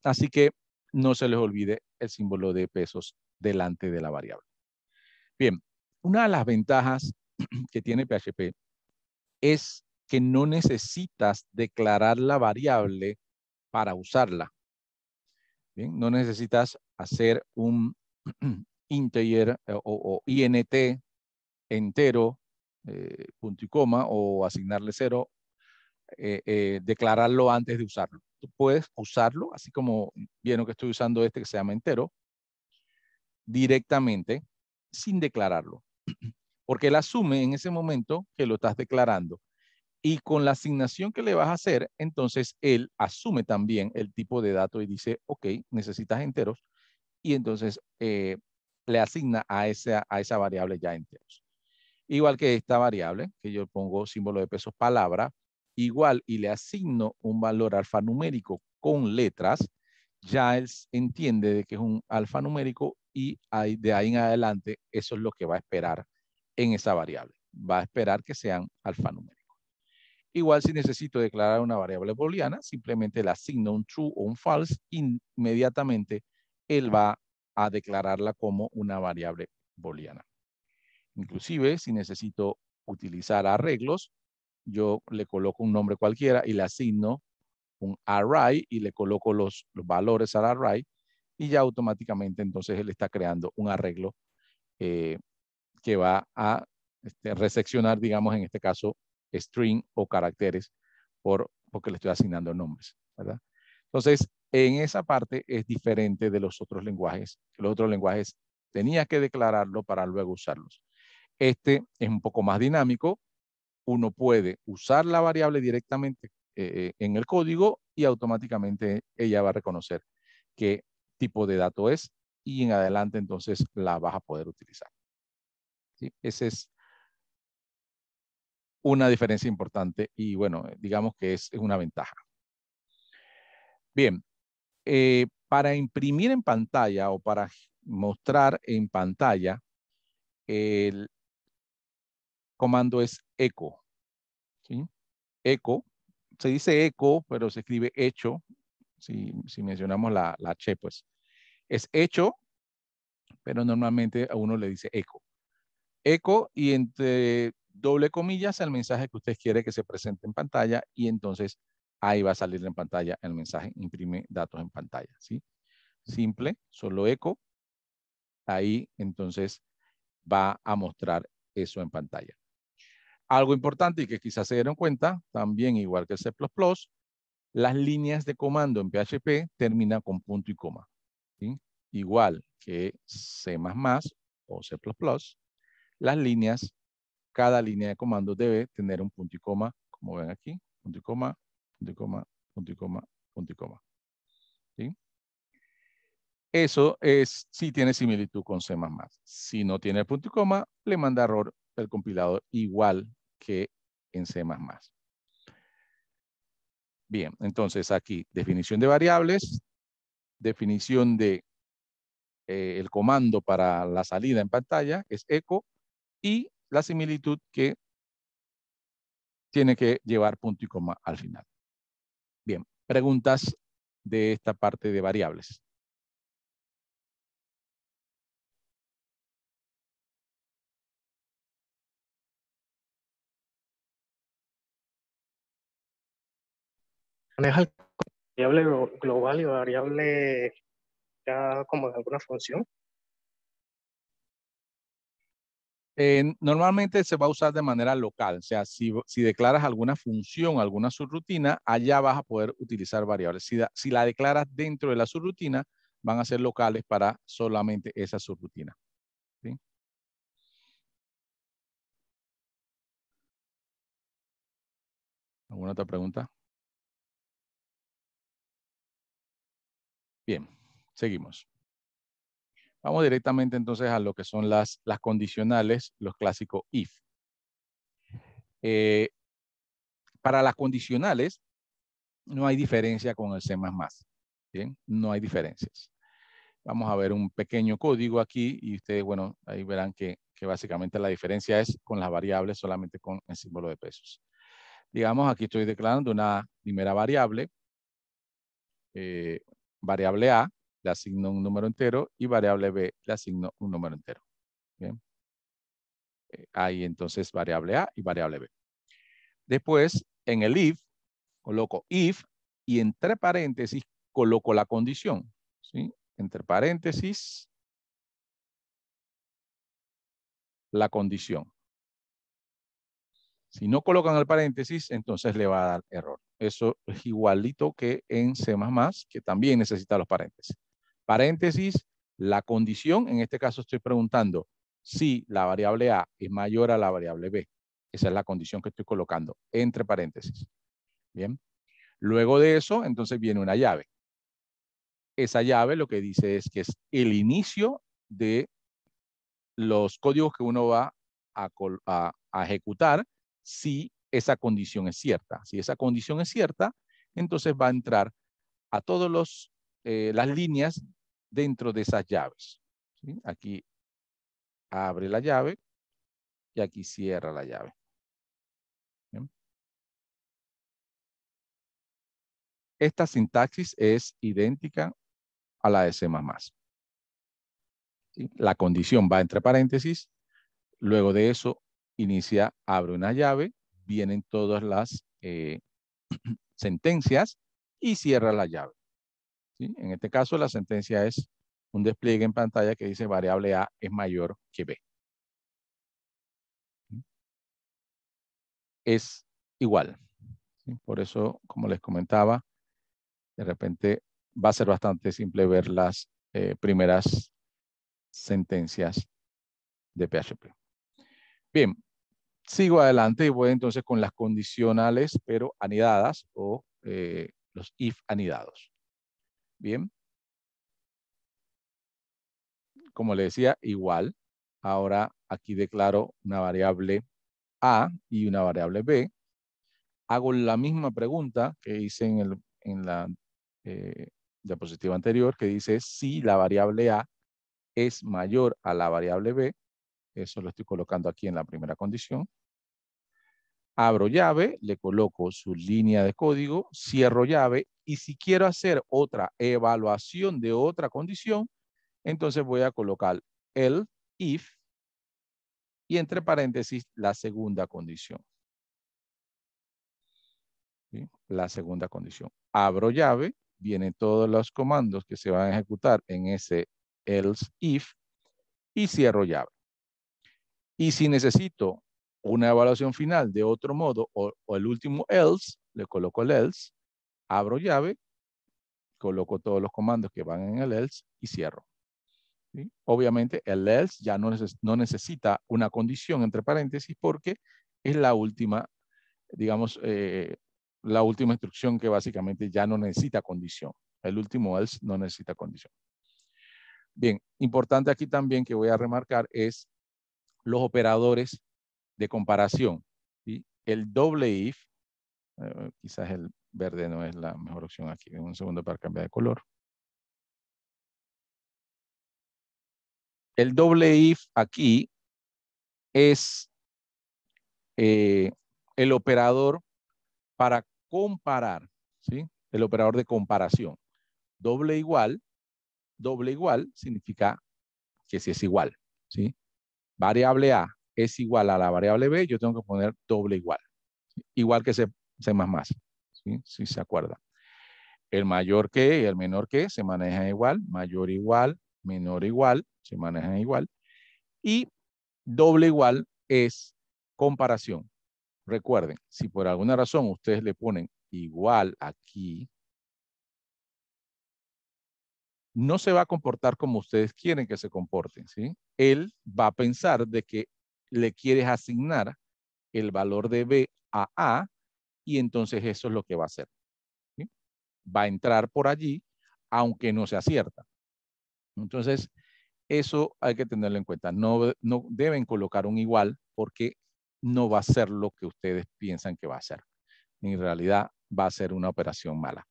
Así que no se les olvide el símbolo de pesos delante de la variable. Bien, una de las ventajas que tiene PHP es que no necesitas declarar la variable para usarla. Bien, no necesitas hacer un integer o int entero punto y coma o asignarle 0, declararlo antes de usarlo. Tú puedes usarlo, así como vieron que estoy usando este que se llama entero, directamente sin declararlo. Porque él asume en ese momento que lo estás declarando. Y con la asignación que le vas a hacer, entonces él asume también el tipo de dato y dice, ok, necesitas enteros. Y entonces le asigna a esa variable ya enteros. Igual que esta variable, que yo pongo símbolo de pesos palabra, igual y le asigno un valor alfanumérico con letras, ya él entiende de que es un alfanumérico y de ahí en adelante eso es lo que va a esperar en esa variable. Va a esperar que sean alfanuméricos. Igual si necesito declarar una variable booleana, simplemente le asigno un true o un false, inmediatamente él va a declararla como una variable booleana. Inclusive, si necesito utilizar arreglos, yo le coloco un nombre cualquiera y le asigno un array y le coloco los valores al array y ya automáticamente entonces él está creando un arreglo que va a reseccionar, digamos, en este caso, string o caracteres porque le estoy asignando nombres, ¿verdad? Entonces, en esa parte es diferente de los otros lenguajes. Los otros lenguajes tenía que declararlo para luego usarlos. Este es un poco más dinámico. Uno puede usar la variable directamente en el código y automáticamente ella va a reconocer qué tipo de dato es y en adelante entonces la vas a poder utilizar. ¿Sí? Esa es una diferencia importante y bueno, digamos que es una ventaja. Bien, para imprimir en pantalla o para mostrar en pantalla, el comando es echo. ¿Sí? Echo, se dice echo, pero se escribe hecho. Si mencionamos la H, pues es hecho, pero normalmente a uno le dice echo. Echo y entre doble comillas el mensaje que usted quiere que se presente en pantalla y entonces ahí va a salir en pantalla el mensaje, imprime datos en pantalla, ¿sí? Simple, solo echo, ahí entonces va a mostrar eso en pantalla. Algo importante y que quizás se dieron cuenta, también igual que el C++, las líneas de comando en PHP terminan con punto y coma, ¿sí? Igual que C++ o C++, las líneas, cada línea de comando debe tener un punto y coma, como ven aquí, punto y coma, punto y coma, punto y coma, punto y coma. ¿Sí? Eso es si tiene similitud con C++. Si no tiene punto y coma, le manda error el compilador igual que en C++. Bien, entonces aquí, definición de variables, definición de el comando para la salida en pantalla es echo y la similitud que tiene que llevar punto y coma al final. Bien, preguntas de esta parte de variables. ¿Maneja el variable global y variable ya como de alguna función? Normalmente se va a usar de manera local, o sea, si declaras alguna función, alguna subrutina, allá vas a poder utilizar variables. Si la declaras dentro de la subrutina, van a ser locales para solamente esa subrutina. ¿Sí? ¿Alguna otra pregunta? Bien, seguimos. Vamos directamente entonces a lo que son las condicionales, los clásicos if. Para las condicionales, no hay diferencia con el C++. ¿Bien? No hay diferencias. Vamos a ver un pequeño código aquí y ustedes, bueno, ahí verán que básicamente la diferencia es con las variables, solamente con el símbolo de pesos. Digamos, aquí estoy declarando una primera variable, variable A, le asigno un número entero y variable B, le asigno un número entero. Bien. Ahí entonces variable A y variable B. Después, en el if, coloco if y entre paréntesis coloco la condición. ¿Sí? Entre paréntesis, la condición. Si no colocan el paréntesis, entonces le va a dar error. Eso es igualito que en C++, que también necesita los paréntesis. Paréntesis, la condición, en este caso estoy preguntando si la variable A es mayor a la variable B. Esa es la condición que estoy colocando entre paréntesis. Bien. Luego de eso, entonces viene una llave. Esa llave lo que dice es que es el inicio de los códigos que uno va a ejecutar si esa condición es cierta. Si esa condición es cierta, entonces va a entrar a todas las líneas dentro de esas llaves. ¿Sí? Aquí abre la llave y aquí cierra la llave. ¿Bien? Esta sintaxis es idéntica a la de C++. ¿Sí? La condición va entre paréntesis, luego de eso inicia, abre una llave, vienen todas las sentencias y cierra la llave. ¿Sí? En este caso la sentencia es un despliegue en pantalla que dice variable A es mayor que B. ¿Sí? Es igual. ¿Sí? Por eso, como les comentaba, de repente va a ser bastante simple ver las primeras sentencias de PHP. Bien, sigo adelante y voy entonces con las condicionales, pero anidadas o los if anidados. Bien. Como le decía, igual. Ahora aquí declaro una variable A y una variable B. Hago la misma pregunta que hice en la diapositiva anterior, que dice si la variable A es mayor a la variable B. Eso lo estoy colocando aquí en la primera condición. Abro llave, le coloco su línea de código, cierro llave, y si quiero hacer otra evaluación de otra condición, entonces voy a colocar el if y entre paréntesis la segunda condición. ¿Sí? La segunda condición. Abro llave, vienen todos los comandos que se van a ejecutar en ese else if y cierro llave. Y si necesito una evaluación final de otro modo o el último else, le coloco el else, abro llave, coloco todos los comandos que van en el else y cierro. ¿Sí? Obviamente el else ya no necesita una condición entre paréntesis porque es la última, digamos, la última instrucción que básicamente ya no necesita condición. El último else no necesita condición. Bien, importante aquí también que voy a remarcar es los operadores de comparación. ¿Sí? El doble if, quizás el verde no es la mejor opción aquí. Un segundo para cambiar de color. El doble if aquí es el operador para comparar, ¿sí? El operador de comparación. Doble igual significa que si es igual, ¿sí? Variable A es igual a la variable B, yo tengo que poner doble igual. ¿Sí? Igual que C++, ¿sí? Si se acuerda. El mayor que y el menor que se manejan igual, mayor igual, menor igual, se manejan igual. Y doble igual es comparación. Recuerden, si por alguna razón ustedes le ponen igual aquí, no se va a comportar como ustedes quieren que se comporten, ¿sí? Él va a pensar de que le quieres asignar el valor de B a A y entonces eso es lo que va a hacer. ¿Sí? Va a entrar por allí aunque no sea cierta. Entonces, eso hay que tenerlo en cuenta. No deben colocar un igual porque no va a ser lo que ustedes piensan que va a ser. En realidad va a ser una operación mala.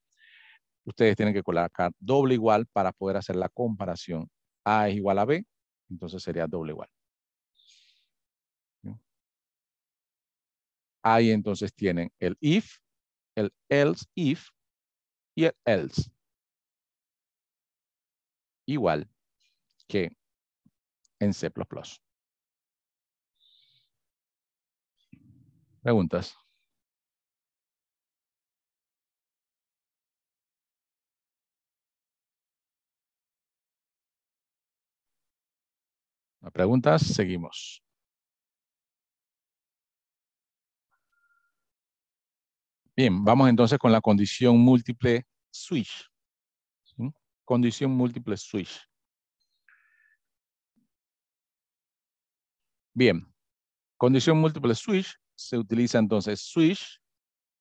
Ustedes tienen que colocar doble igual para poder hacer la comparación. A es igual a B, entonces sería doble igual. Ahí entonces tienen el if, el else if y el else. Igual que en C++. ¿Preguntas? ¿No preguntas? Seguimos. Bien, vamos entonces con la condición múltiple switch. ¿Sí? Condición múltiple switch. Bien, condición múltiple switch se utiliza entonces switch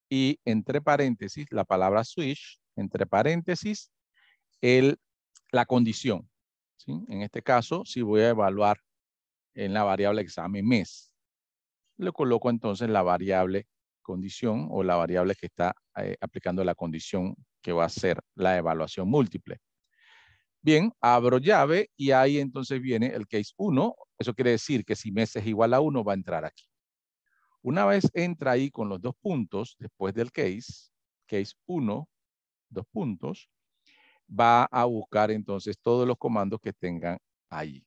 y entre paréntesis la palabra switch, entre paréntesis la condición. ¿Sí? En este caso, si voy a evaluar en la variable examen mes, le coloco entonces la variable condición o la variable que está aplicando la condición que va a ser la evaluación múltiple. Bien, abro llave y ahí entonces viene el case 1. Eso quiere decir que si mes es igual a 1 va a entrar aquí. Una vez entra ahí con los 2 puntos después del case 1, 2 puntos, va a buscar entonces todos los comandos que tengan ahí.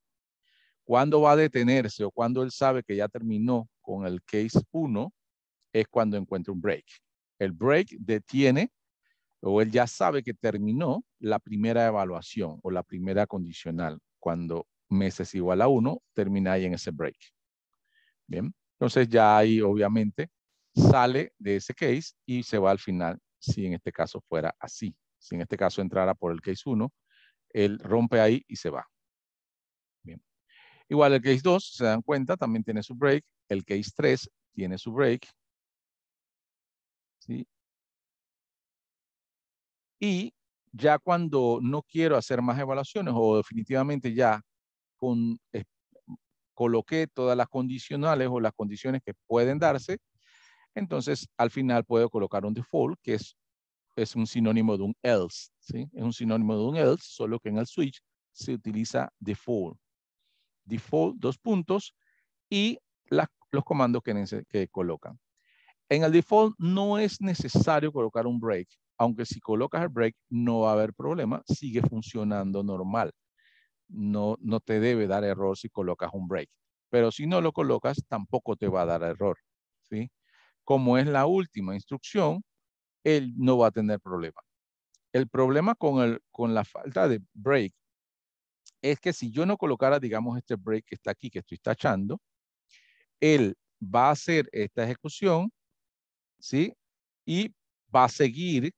¿Cuándo va a detenerse o cuando él sabe que ya terminó con el case 1? Es cuando encuentra un break. El break detiene o él ya sabe que terminó la primera evaluación o la primera condicional. Cuando mes es igual a 1, termina ahí en ese break. Bien, entonces ya ahí obviamente sale de ese case y se va al final si en este caso fuera así. Si en este caso entrara por el case 1, él rompe ahí y se va. Bien. Igual el case 2, se dan cuenta, también tiene su break. El case 3 tiene su break. ¿Sí? Y ya cuando no quiero hacer más evaluaciones o definitivamente ya coloqué todas las condicionales o las condiciones que pueden darse, entonces al final puedo colocar un default que es un sinónimo de un else. ¿Sí? Es un sinónimo de un else, solo que en el switch se utiliza default. Default, 2 puntos, y los comandos que colocan. En el default no es necesario colocar un break, aunque si colocas el break no va a haber problema, sigue funcionando normal. No te debe dar error si colocas un break. Pero si no lo colocas, tampoco te va a dar error. ¿Sí? Como es la última instrucción, él no va a tener problema. El problema con la falta de break es que si yo no colocara, digamos, este break que está aquí, que estoy tachando, él va a hacer esta ejecución, ¿sí? Y va a seguir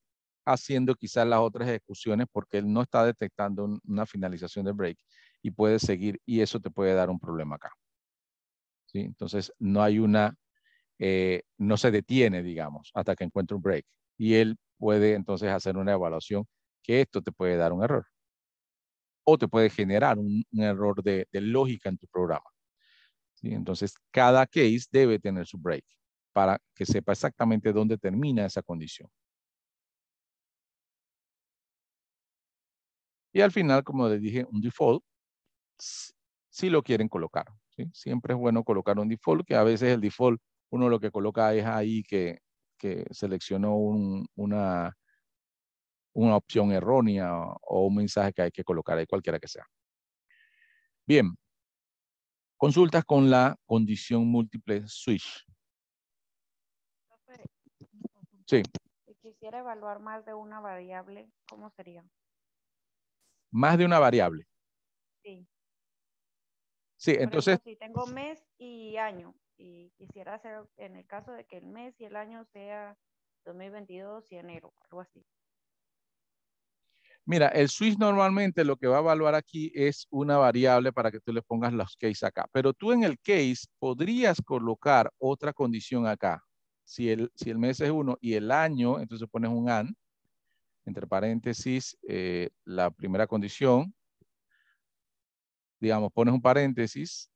haciendo quizás las otras ejecuciones porque él no está detectando una finalización de break y puede seguir y eso te puede dar un problema acá. ¿Sí? Entonces no hay no se detiene, digamos, hasta que encuentre un break. Y él puede entonces hacer una evaluación que esto te puede dar un error. O te puede generar un error de lógica en tu programa. ¿Sí? Entonces, cada case debe tener su break para que sepa exactamente dónde termina esa condición. Y al final, como les dije, un default, si lo quieren colocar. ¿Sí? Siempre es bueno colocar un default, que a veces el default, uno lo que coloca es ahí que seleccionó una opción errónea o un mensaje que hay que colocar ahí, cualquiera que sea. Bien. Consultas con la condición múltiple switch. Sí. Si quisiera evaluar más de una variable, ¿cómo sería? Más de una variable. Sí. Sí, Por entonces. ejemplo, si tengo mes y año y quisiera hacer, en el caso de que el mes y el año sea 2022 y enero, algo así. Mira, el switch normalmente lo que va a evaluar aquí es una variable para que tú le pongas los case acá. Pero tú en el case podrías colocar otra condición acá. Si el mes es 1 y el año, entonces pones un AND, entre paréntesis, la primera condición. Digamos, pones un paréntesis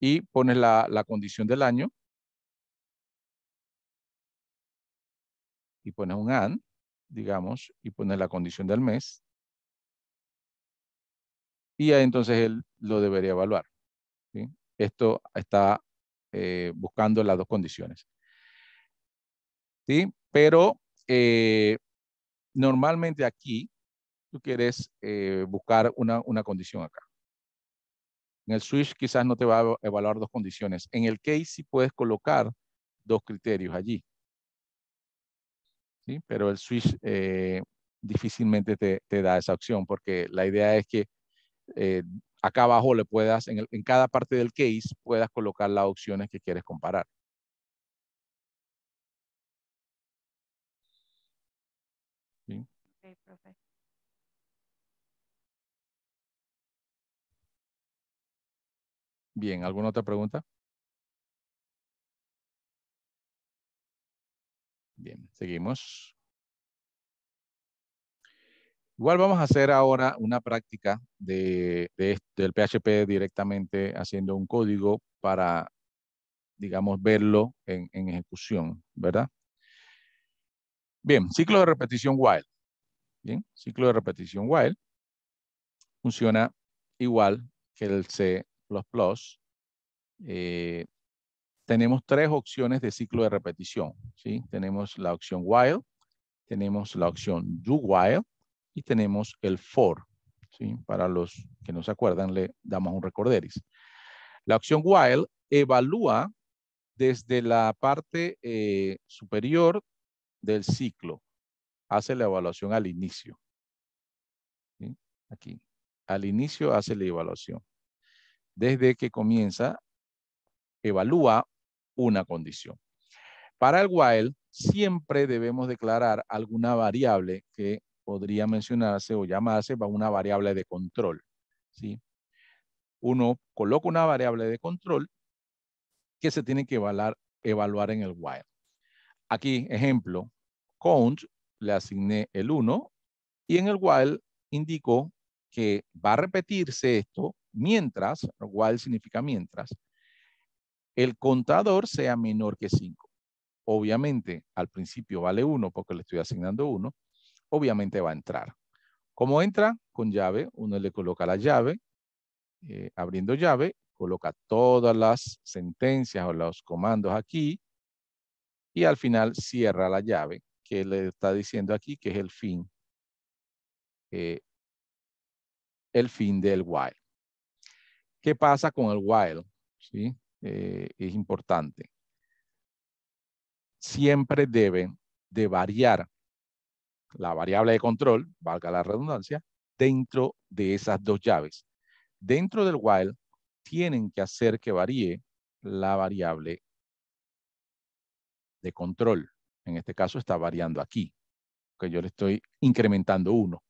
y pones la condición del año. Y pones un AND, digamos, y pones la condición del mes. Y ahí entonces él lo debería evaluar. ¿Sí? Esto está buscando las dos condiciones. ¿Sí? Pero normalmente aquí tú quieres buscar una condición acá. En el switch quizás no te va a evaluar dos condiciones. En el case sí puedes colocar dos criterios allí. ¿Sí? Pero el switch difícilmente te da esa opción porque la idea es que acá abajo le puedas, en cada parte del case, puedas colocar las opciones que quieres comparar. ¿sí? Ok, profe. Bien, ¿alguna otra pregunta? Bien, seguimos. Igual vamos a hacer ahora una práctica del PHP directamente haciendo un código para, digamos, verlo en ejecución, ¿verdad? Bien, ciclo de repetición while. Bien, ciclo de repetición while funciona igual que el C++. Tenemos tres opciones de ciclo de repetición, ¿sí? Tenemos la opción while, tenemos la opción do while y tenemos el for, ¿sí? Para los que no se acuerdan, le damos un recorderis. La opción while evalúa desde la parte superior del ciclo, hace la evaluación al inicio, ¿sí? Aquí, al inicio hace la evaluación. Desde que comienza, evalúa una condición. Para el while, siempre debemos declarar alguna variable que podría mencionarse o llamarse una variable de control, ¿sí? Uno coloca una variable de control que se tiene que evaluar en el while. Aquí, ejemplo, count, le asigné el 1 y en el while indico que va a repetirse esto mientras, while significa mientras, el contador sea menor que 5. Obviamente, al principio vale 1 porque le estoy asignando 1. Obviamente va a entrar. ¿Cómo entra? Con llave. Uno le coloca la llave. Abriendo llave, coloca todas las sentencias o los comandos aquí. Y al final cierra la llave, que le está diciendo aquí que es el fin del while. ¿Qué pasa con el while? ¿Sí? Es importante. Siempre deben de variar la variable de control, valga la redundancia, dentro de esas dos llaves. Dentro del while, tienen que hacer que varíe la variable de control. En este caso está variando aquí, que yo le estoy incrementando 1.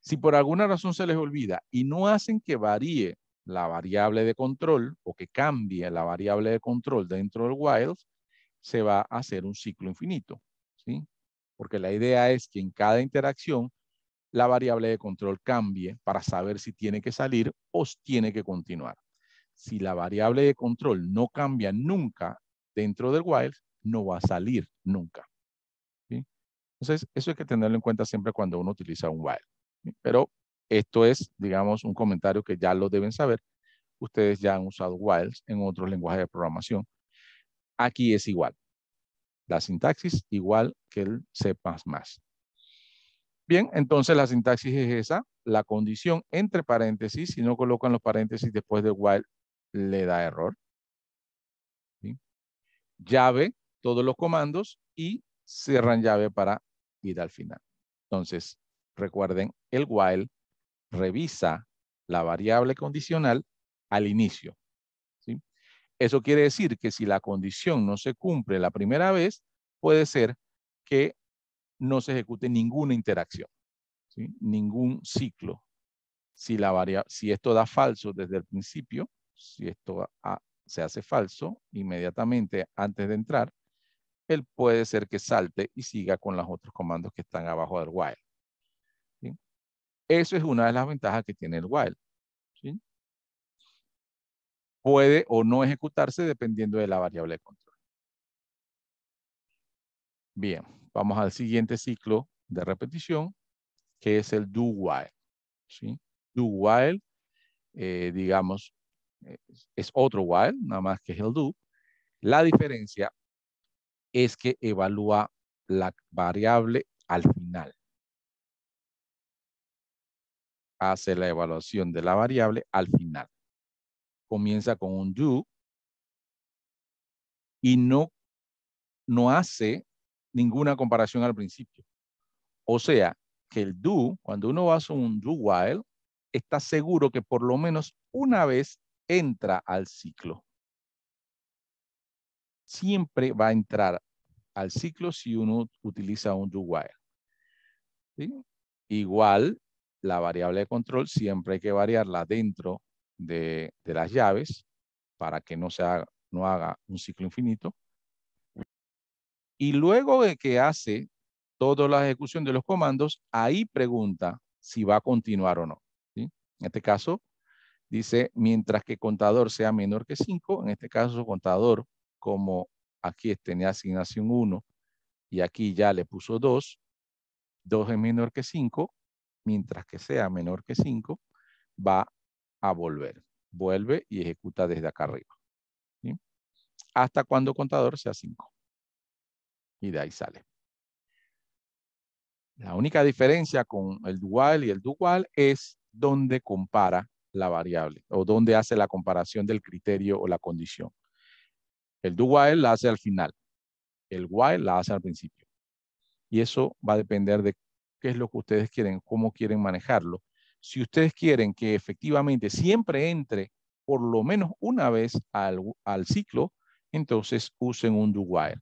Si por alguna razón se les olvida y no hacen que varíe la variable de control o que cambie la variable de control dentro del while, se va a hacer un ciclo infinito, ¿sí? Porque la idea es que en cada interacción la variable de control cambie para saber si tiene que salir o tiene que continuar. Si la variable de control no cambia nunca dentro del while, no va a salir nunca, ¿sí? Entonces, eso hay que tenerlo en cuenta siempre cuando uno utiliza un while, ¿sí? Pero esto es, digamos, un comentario que ya lo deben saber. Ustedes ya han usado whiles en otros lenguajes de programación. Aquí es igual. La sintaxis igual que el C++. Bien, entonces la sintaxis es esa. La condición entre paréntesis, si no colocan los paréntesis después del while, le da error, ¿sí? Llave, todos los comandos y cierran llave para ir al final. Entonces, recuerden, el while revisa la variable condicional al inicio, ¿sí? Eso quiere decir que si la condición no se cumple la primera vez, puede ser que no se ejecute ninguna interacción, ¿sí? Ningún ciclo. Si esto da falso desde el principio, si esto se hace falso inmediatamente antes de entrar, él puede ser que salte y siga con los otros comandos que están abajo del while, ¿sí? Eso es una de las ventajas que tiene el while, ¿sí? Puede o no ejecutarse dependiendo de la variable de control. Bien, vamos al siguiente ciclo de repetición, que es el do while, ¿sí? Do while, digamos, es otro while, nada más que es el do. La diferencia es que evalúa la variable al final. Hace la evaluación de la variable al final. Comienza con un do y no hace ninguna comparación al principio. O sea, que el do, cuando uno hace un do while, está seguro que por lo menos una vez entra al ciclo. Siempre va a entrar al ciclo si uno utiliza un do while. ¿sí? Igual, la variable de control siempre hay que variarla dentro de las llaves para que no haga un ciclo infinito. Y luego de que hace toda la ejecución de los comandos, ahí pregunta si va a continuar o no, ¿sí? En este caso, dice, mientras que contador sea menor que 5, en este caso contador, como aquí tenía asignación 1 y aquí ya le puso 2, 2 es menor que 5, mientras que sea menor que 5, va a volver. Vuelve y ejecuta desde acá arriba, ¿sí? Hasta cuando contador sea 5. Y de ahí sale. La única diferencia con el while y el do while es donde compara la variable o donde hace la comparación del criterio o la condición. El do while la hace al final. El while la hace al principio. Y eso va a depender de qué es lo que ustedes quieren, cómo quieren manejarlo. Si ustedes quieren que efectivamente siempre entre por lo menos una vez al ciclo, entonces usen un do while.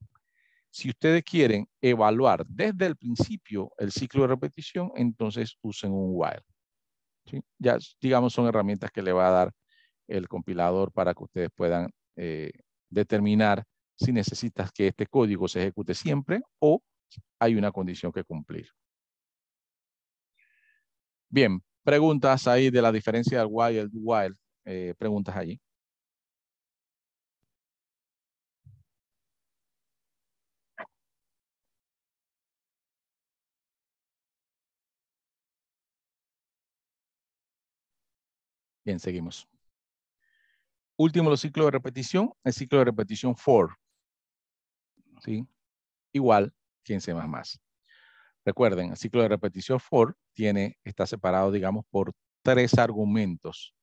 Si ustedes quieren evaluar desde el principio el ciclo de repetición, entonces usen un while, ¿sí? Ya, digamos, son herramientas que le va a dar el compilador para que ustedes puedan determinar si necesitas que este código se ejecute siempre o hay una condición que cumplir. Bien, preguntas ahí de la diferencia del while y el do while. Preguntas allí. Bien, seguimos. Último, los ciclos de repetición. El ciclo de repetición for. ¿Sí? Igual que en C++. Recuerden, el ciclo de repetición for está separado, digamos, por 3 argumentos.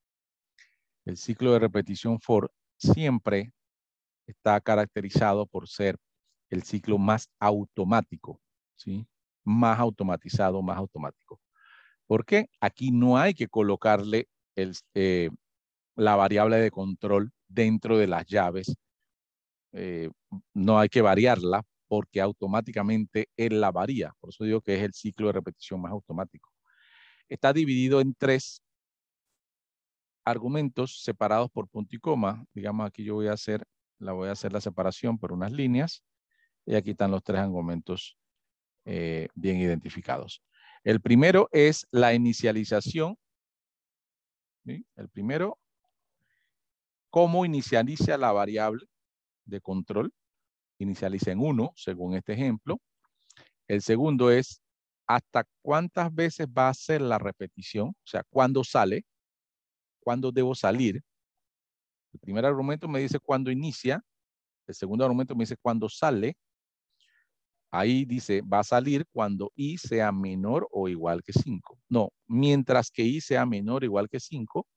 El ciclo de repetición for siempre está caracterizado por ser el ciclo más automático, ¿sí? Más automatizado, más automático. ¿Por qué? Aquí no hay que colocarle la variable de control dentro de las llaves. No hay que variarla porque automáticamente él la varía. Por eso digo que es el ciclo de repetición más automático. Está dividido en 3 argumentos separados por punto y coma. Digamos, aquí yo voy a hacer la separación por unas líneas y aquí están los 3 argumentos bien identificados. El primero es la inicialización, ¿sí? El primero, cómo inicializa la variable de control. Inicializa en 1, según este ejemplo. El segundo es hasta cuántas veces va a hacer la repetición, o sea, cuándo sale, cuándo debo salir. El primer argumento me dice cuándo inicia, el segundo argumento me dice cuándo sale. Ahí dice va a salir cuando i sea menor o igual que 5. No, mientras que i sea menor o igual que 5,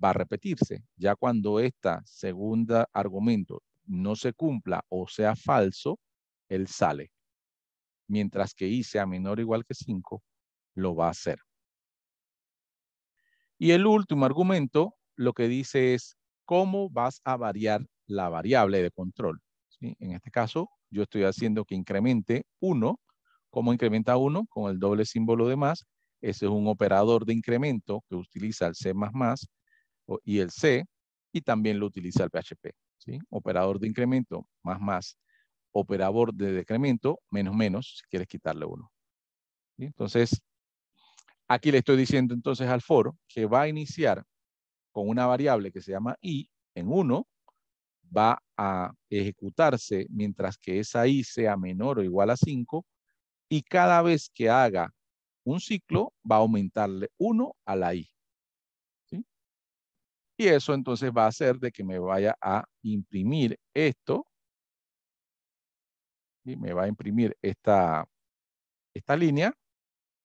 va a repetirse. Ya cuando este segundo argumento no se cumpla o sea falso, él sale. Mientras que i sea menor o igual que 5, lo va a hacer. Y el último argumento lo que dice es cómo vas a variar la variable de control, ¿sí? En este caso, yo estoy haciendo que incremente 1. ¿Cómo incrementa 1? Con el doble símbolo de más. Ese es un operador de incremento que utiliza el C++ y el C, y también lo utiliza el PHP, ¿sí? Operador de incremento más, operador de decremento menos, si quieres quitarle 1. ¿Sí? Entonces, aquí le estoy diciendo entonces al for que va a iniciar con una variable que se llama i en 1, va a ejecutarse mientras que esa i sea menor o igual a 5, y cada vez que haga un ciclo va a aumentarle 1 a la i, ¿sí? Y eso entonces va a hacer de que me vaya a imprimir esto, y me va a imprimir esta línea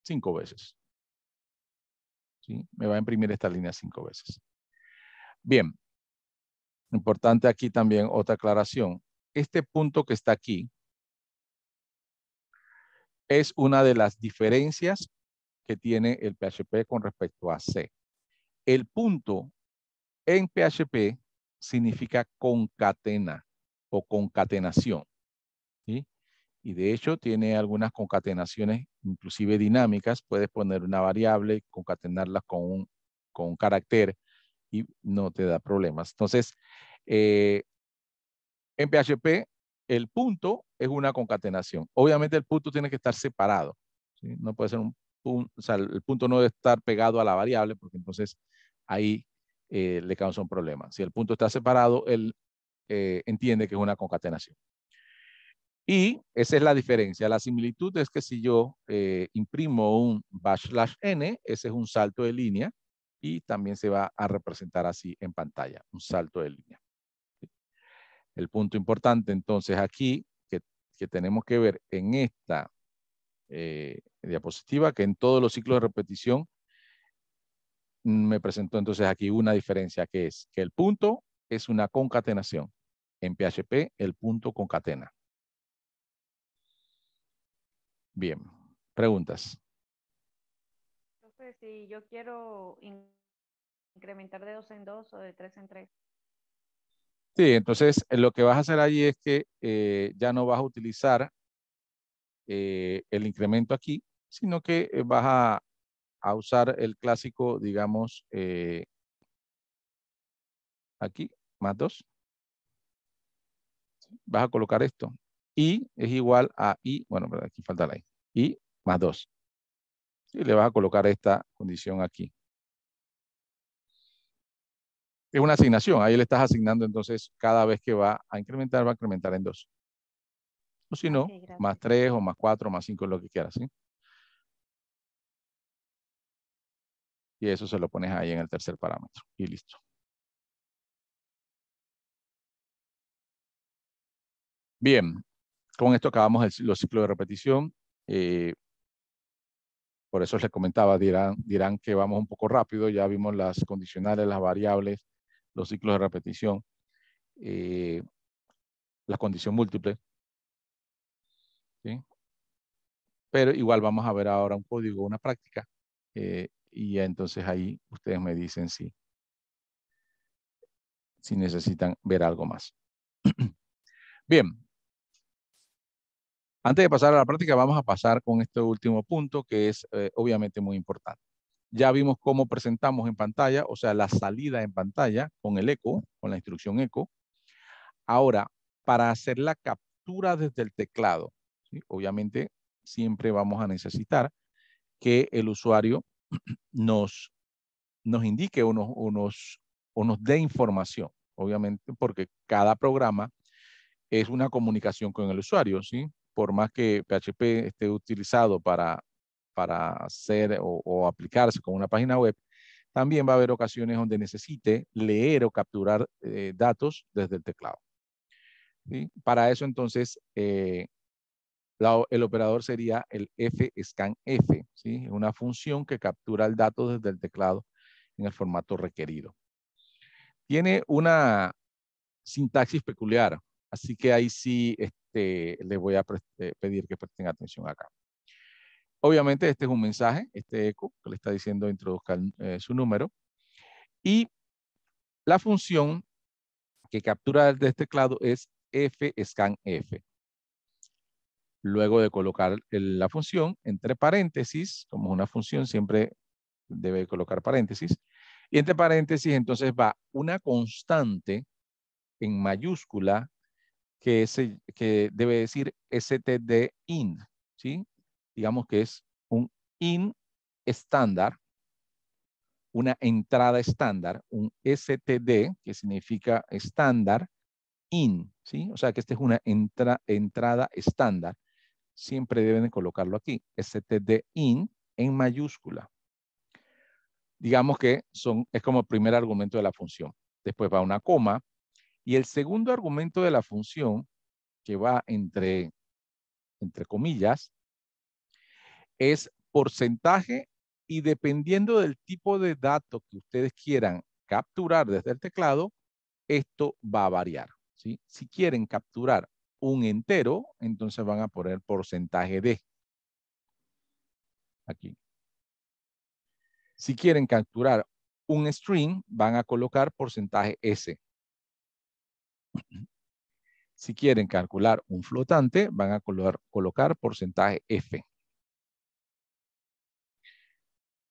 5 veces, ¿sí? Me va a imprimir esta línea 5 veces. Bien, importante aquí también otra aclaración. Este punto que está aquí es una de las diferencias que tiene el PHP con respecto a C. El punto en PHP significa concatena o concatenación, ¿sí? Y de hecho tiene algunas concatenaciones inclusive dinámicas, puedes poner una variable, concatenarlas con un carácter y no te da problemas. Entonces, en PHP, el punto es una concatenación. Obviamente el punto tiene que estar separado, ¿sí? No puede ser un punto, o sea, el punto no debe estar pegado a la variable porque entonces ahí le causa un problema. Si el punto está separado, él entiende que es una concatenación. Y esa es la diferencia. La similitud es que si yo imprimo un \n, ese es un salto de línea y también se va a representar así en pantalla, un salto de línea. El punto importante entonces aquí que tenemos que ver en esta diapositiva, que en todos los ciclos de repetición me presentó entonces aquí una diferencia, que es que el punto es una concatenación. En PHP el punto concatena. Bien, preguntas. Entonces, si yo quiero incrementar de 2 en 2 o de 3 en 3. Sí, entonces lo que vas a hacer allí es que ya no vas a utilizar el incremento aquí, sino que vas a usar el clásico, digamos, aquí, más 2. Vas a colocar esto. Y es igual a I, bueno, pero aquí falta la I. I más 2. Y le vas a colocar esta condición aquí. Es una asignación. Ahí le estás asignando entonces cada vez que va a incrementar en 2. O si no, Okay, más 3 o más 4, más 5, lo que quieras, ¿sí? Y eso se lo pones ahí en el tercer parámetro. Y listo. Bien. Con esto acabamos los ciclos de repetición. Por eso les comentaba, dirán que vamos un poco rápido. Ya vimos las condicionales, las variables, los ciclos de repetición, la condición múltiple. ¿Sí? Pero igual vamos a ver ahora un código, una práctica. Y ya entonces ahí ustedes me dicen si necesitan ver algo más. Bien. Antes de pasar a la práctica, vamos a pasar con este último punto que es obviamente muy importante. Ya vimos cómo presentamos en pantalla, o sea, la salida en pantalla con el eco, con la instrucción eco. Ahora, para hacer la captura desde el teclado, ¿sí? Obviamente siempre vamos a necesitar que el usuario nos indique o nos dé información, obviamente, porque cada programa es una comunicación con el usuario, ¿sí? Por más que PHP esté utilizado para hacer o aplicarse con una página web, también va a haber ocasiones donde necesite leer o capturar datos desde el teclado. ¿Sí? Para eso, entonces, el operador sería el fscanf, ¿sí? Es una función que captura el dato desde el teclado en el formato requerido. Tiene una sintaxis peculiar, así que ahí sí les voy a pedir que presten atención acá. Obviamente este es un mensaje, este eco, que le está diciendo introduzcan su número. Y la función que captura desde este teclado es fscanf. Luego de colocar la función entre paréntesis, como es una función siempre debe colocar paréntesis, y entre paréntesis entonces va una constante en mayúscula que debe decir stdin, ¿sí? Digamos que es un in estándar, una entrada estándar, un std, que significa estándar, in, ¿sí? O sea que esta es una entrada estándar. Siempre deben de colocarlo aquí, stdin en mayúscula. Digamos que es como el primer argumento de la función. Después va una coma. Y el segundo argumento de la función, que va entre comillas, es porcentaje y dependiendo del tipo de datos que ustedes quieran capturar desde el teclado, esto va a variar, ¿sí? Si quieren capturar un entero, entonces van a poner porcentaje de. Aquí. Si quieren capturar un string, van a colocar porcentaje S. Si quieren calcular un flotante, van a colocar porcentaje F.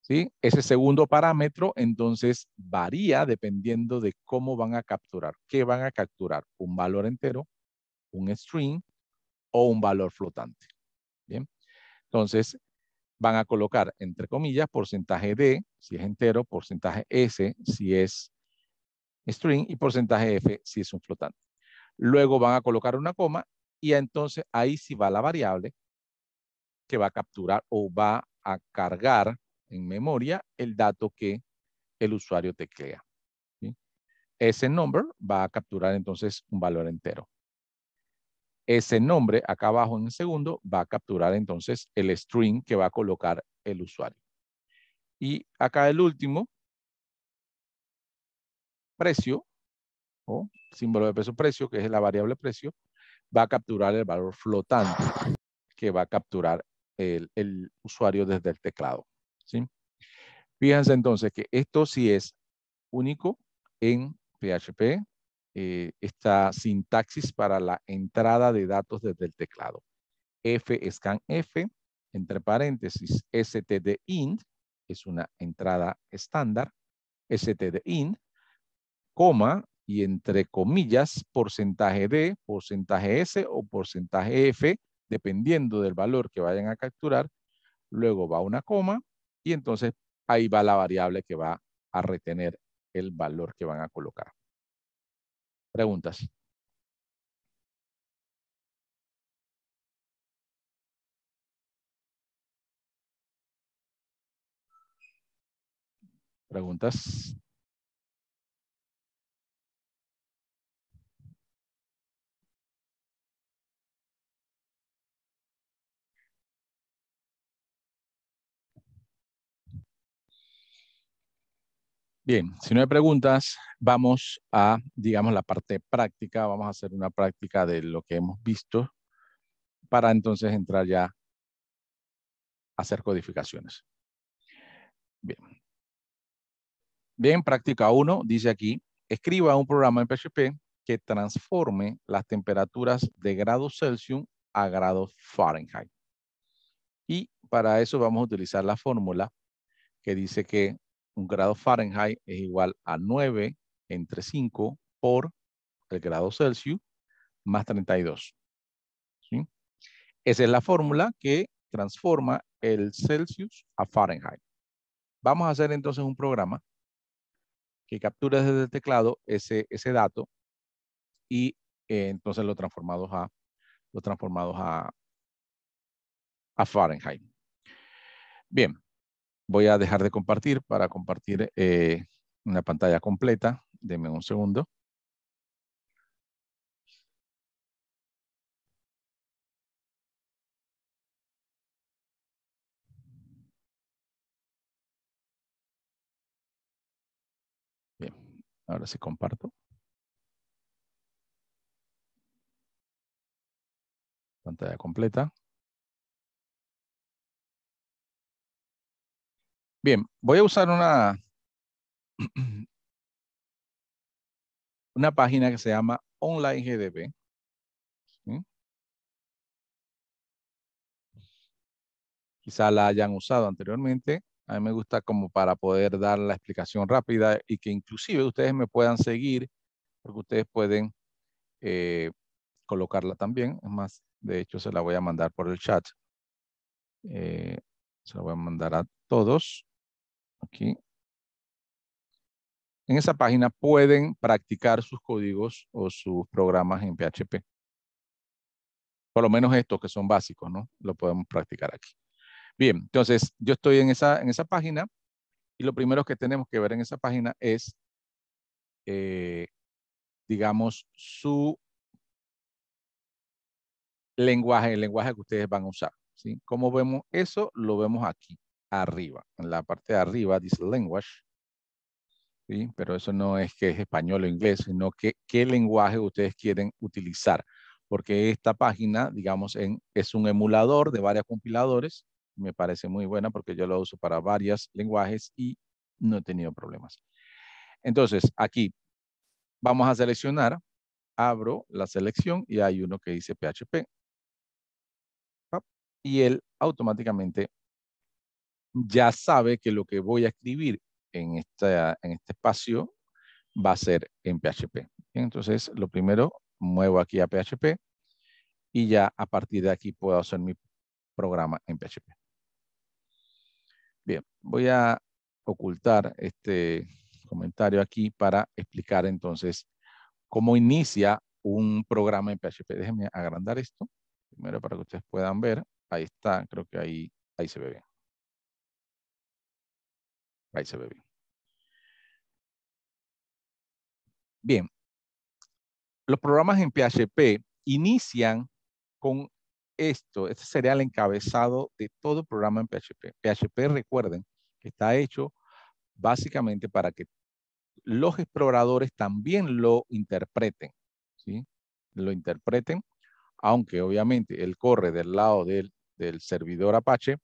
¿sí? Ese segundo parámetro entonces varía dependiendo de cómo van a capturar. ¿Qué van a capturar? ¿Un valor entero, un string o un valor flotante? Bien. Entonces van a colocar entre comillas porcentaje D si es entero, porcentaje S si es string y porcentaje F si es un flotante. Luego van a colocar una coma y entonces ahí sí va la variable que va a capturar o va a cargar en memoria el dato que el usuario teclea. ¿Sí? Ese number va a capturar entonces un valor entero. Ese nombre acá abajo en el segundo va a capturar entonces el string que va a colocar el usuario. Y acá el último, precio, o símbolo de peso-precio, que es la variable precio, va a capturar el valor flotante que va a capturar el usuario desde el teclado. ¿Sí? Fíjense entonces que esto sí es único en PHP, esta sintaxis para la entrada de datos desde el teclado. fscanf, entre paréntesis, stdint, es una entrada estándar, stdint, coma, y entre comillas, porcentaje D, porcentaje S o porcentaje F, dependiendo del valor que vayan a capturar. Luego va una coma y entonces ahí va la variable que va a retener el valor que van a colocar. Preguntas. Preguntas. Bien, si no hay preguntas, vamos a, digamos, la parte práctica. Vamos a hacer una práctica de lo que hemos visto para entonces entrar ya a hacer codificaciones. Bien. Bien, práctica 1, dice aquí, escriba un programa en PHP que transforme las temperaturas de grados Celsius a grados Fahrenheit. Y para eso vamos a utilizar la fórmula que dice que un grado Fahrenheit es igual a 9 entre 5 por el grado Celsius más 32. ¿Sí? Esa es la fórmula que transforma el Celsius a Fahrenheit. Vamos a hacer entonces un programa que captura desde el teclado ese dato y entonces lo transformamos a Fahrenheit. Bien, voy a dejar de compartir para compartir una pantalla completa. Denme un segundo. Bien, ahora sí comparto. Pantalla completa. Bien, voy a usar una página que se llama OnlineGDB. ¿Sí? Quizá la hayan usado anteriormente. A mí me gusta como para poder dar la explicación rápida y que inclusive ustedes me puedan seguir, porque ustedes pueden colocarla también. Es más, de hecho se la voy a mandar por el chat. Se la voy a mandar a todos. Aquí. En esa página pueden practicar sus códigos o sus programas en PHP. Por lo menos estos que son básicos, ¿no? Lo podemos practicar aquí. Bien, entonces yo estoy en esa página y lo primero que tenemos que ver en esa página es, digamos, su lenguaje, el lenguaje que ustedes van a usar. ¿Sí? ¿Cómo vemos eso? Lo vemos aquí, arriba. En la parte de arriba dice language. ¿Sí? Pero eso no es que es español o inglés, sino que qué lenguaje ustedes quieren utilizar. Porque esta página, digamos, es un emulador de varios compiladores. Me parece muy buena porque yo lo uso para varios lenguajes y no he tenido problemas. Entonces, aquí vamos a seleccionar, abro la selección y hay uno que dice PHP. Y él automáticamente ya sabe que lo que voy a escribir en este espacio va a ser en PHP. Entonces, lo primero, muevo aquí a PHP y ya a partir de aquí puedo hacer mi programa en PHP. Bien, voy a ocultar este comentario aquí para explicar entonces cómo inicia un programa en PHP. Déjenme agrandar esto primero para que ustedes puedan ver. Ahí está, creo que ahí se ve bien. Ahí se ve bien. Bien, los programas en PHP inician con esto. Este sería el encabezado de todo programa en PHP. PHP, recuerden, que está hecho básicamente para que los exploradores también lo interpreten, ¿sí? Lo interpreten, aunque obviamente él corre del lado del servidor Apache.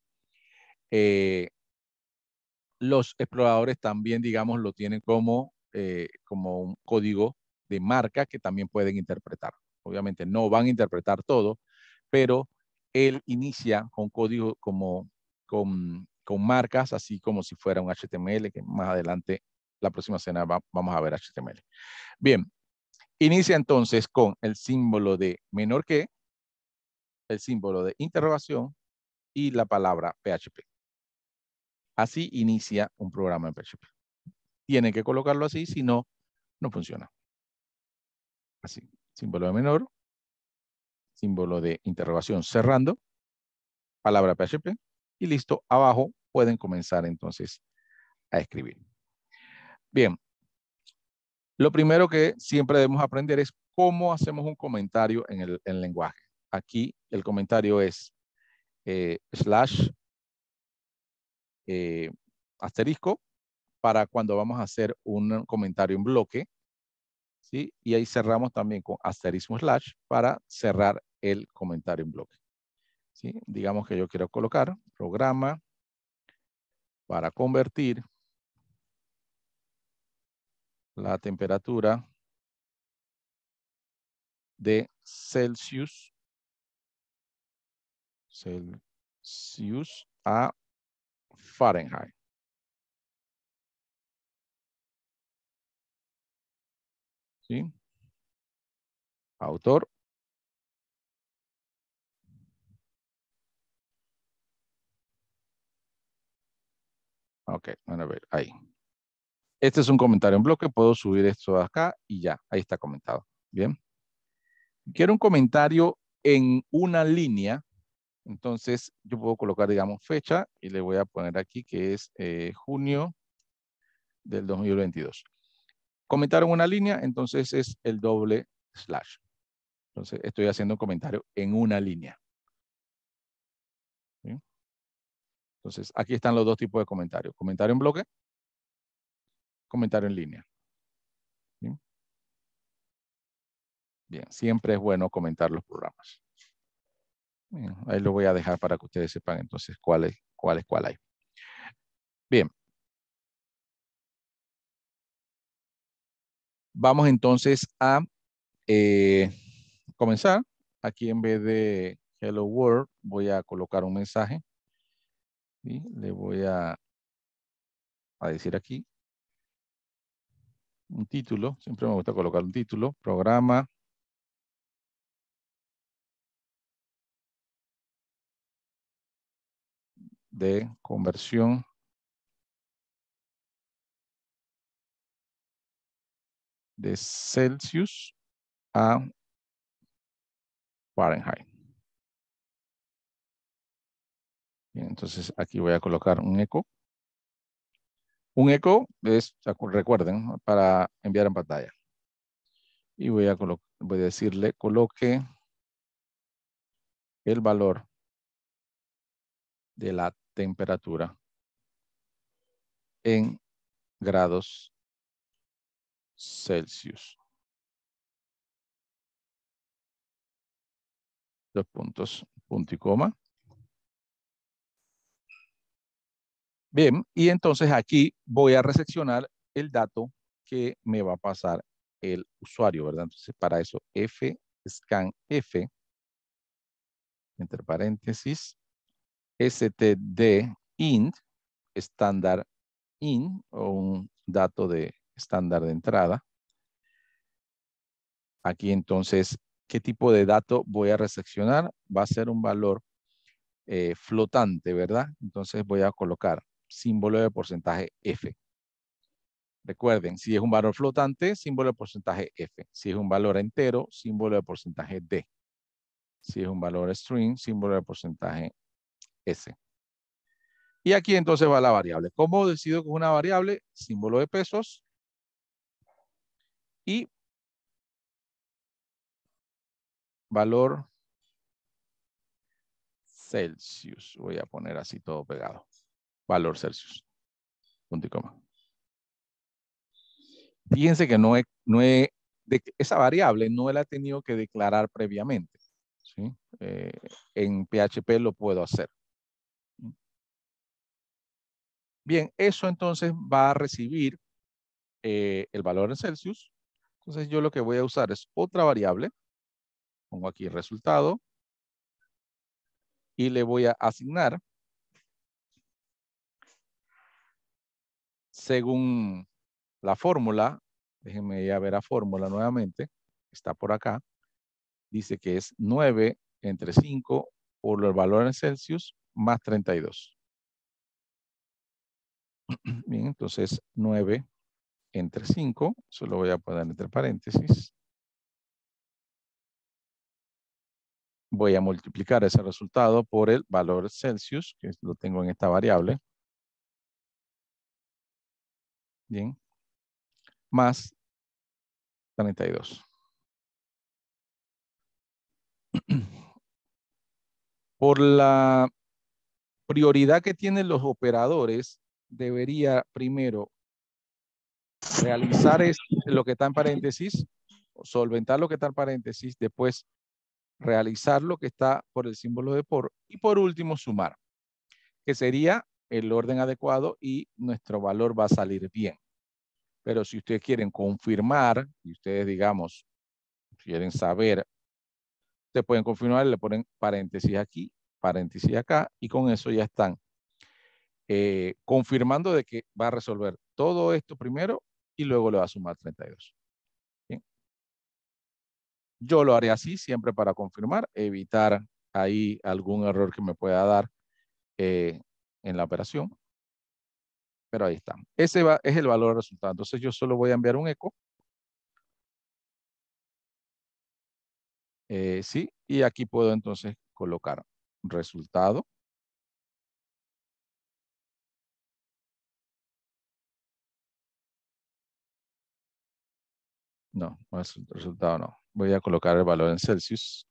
Los exploradores también, digamos, lo tienen como un código de marca que también pueden interpretar. Obviamente no van a interpretar todo, pero él inicia con código con marcas, así como si fuera un HTML, que más adelante, la próxima semana vamos a ver HTML. Bien, inicia entonces con el símbolo de menor que, el símbolo de interrogación y la palabra PHP. Así inicia un programa en PHP. Tienen que colocarlo así, si no, no funciona. Así, símbolo de menor, símbolo de interrogación cerrando, palabra PHP y listo. Abajo pueden comenzar entonces a escribir. Bien, lo primero que siempre debemos aprender es cómo hacemos un comentario en el lenguaje. Aquí el comentario es slash asterisco para cuando vamos a hacer un comentario en bloque, ¿sí? Y ahí cerramos también con asterisco slash para cerrar el comentario en bloque, ¿sí? Digamos que yo quiero colocar programa para convertir la temperatura de Celsius a Fahrenheit. ¿Sí? Autor. Ok, bueno, a ver, ahí. Este es un comentario en bloque, puedo subir esto acá y ya, ahí está comentado. Bien. Quiero un comentario en una línea, entonces yo puedo colocar, digamos, fecha y le voy a poner aquí que es junio del 2022. Comentar en una línea, entonces es el doble slash. Entonces estoy haciendo un comentario en una línea. ¿Sí? Entonces aquí están los dos tipos de comentarios. Comentario en bloque, comentario en línea. ¿Sí? Bien, siempre es bueno comentar los programas. Bien, ahí lo voy a dejar para que ustedes sepan entonces cuál hay. Bien. Vamos entonces a comenzar. Aquí en vez de Hello World, voy a colocar un mensaje. ¿Sí? Le voy a decir aquí un título. Siempre me gusta colocar un título. Programa de conversión de Celsius a Fahrenheit. Bien, entonces aquí voy a colocar un eco. Un eco es, recuerden, para enviar en pantalla. Y voy a decirle, coloque el valor de la temperatura en grados Celsius. Dos puntos, punto y coma. Bien, y entonces aquí voy a recepcionar el dato que me va a pasar el usuario, ¿verdad? Entonces para eso scanf, entre paréntesis, stdint, estándar in o un dato de estándar de entrada. Aquí entonces, ¿qué tipo de dato voy a recepcionar? Va a ser un valor flotante, ¿verdad? Entonces voy a colocar símbolo de porcentaje F. Recuerden, si es un valor flotante, símbolo de porcentaje F. Si es un valor entero, símbolo de porcentaje D. Si es un valor string, símbolo de porcentaje S. Y aquí entonces va la variable. ¿Cómo decido que es una variable? Símbolo de pesos y valor Celsius. Voy a poner así todo pegado. Valor Celsius. Punto y coma. Fíjense que esa variable no la he tenido que declarar previamente. ¿Sí? En PHP lo puedo hacer. Bien, eso entonces va a recibir el valor en Celsius. Entonces yo lo que voy a usar es otra variable. Pongo aquí el resultado. Y le voy a asignar según la fórmula. Déjenme ya ver la fórmula nuevamente. Está por acá. Dice que es 9 entre 5 por el valor en Celsius más 32. Bien, entonces 9 entre 5. Eso lo voy a poner entre paréntesis. Voy a multiplicar ese resultado por el valor Celsius, que lo tengo en esta variable. Bien. Más 32. Por la prioridad que tienen los operadores, debería primero realizar lo que está en paréntesis, solventar lo que está en paréntesis, después realizar lo que está por el símbolo de por y por último sumar, que sería el orden adecuado y nuestro valor va a salir bien. Pero si ustedes quieren confirmar y ustedes, digamos, quieren saber, ustedes pueden confirmar, le ponen paréntesis aquí, paréntesis acá y con eso ya están confirmando de que va a resolver todo esto primero y luego le va a sumar 32. ¿Bien? Yo lo haré así siempre para confirmar, evitar ahí algún error que me pueda dar en la operación. Pero ahí está. Ese es el valor del resultado. Entonces yo solo voy a enviar un eco. Sí, y aquí puedo entonces colocar resultado. No, no es el resultado, no. Voy a colocar el valor en Celsius.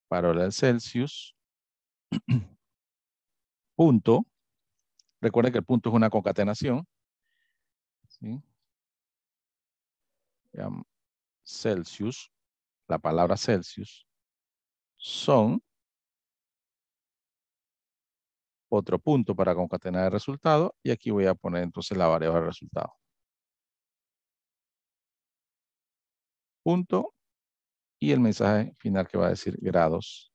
Valor en Celsius. Punto. Recuerden que el punto es una concatenación. ¿Sí? Celsius, la palabra Celsius, son otro punto para concatenar el resultado. Y aquí voy a poner entonces la variable de resultado. Punto. Y el mensaje final que va a decir grados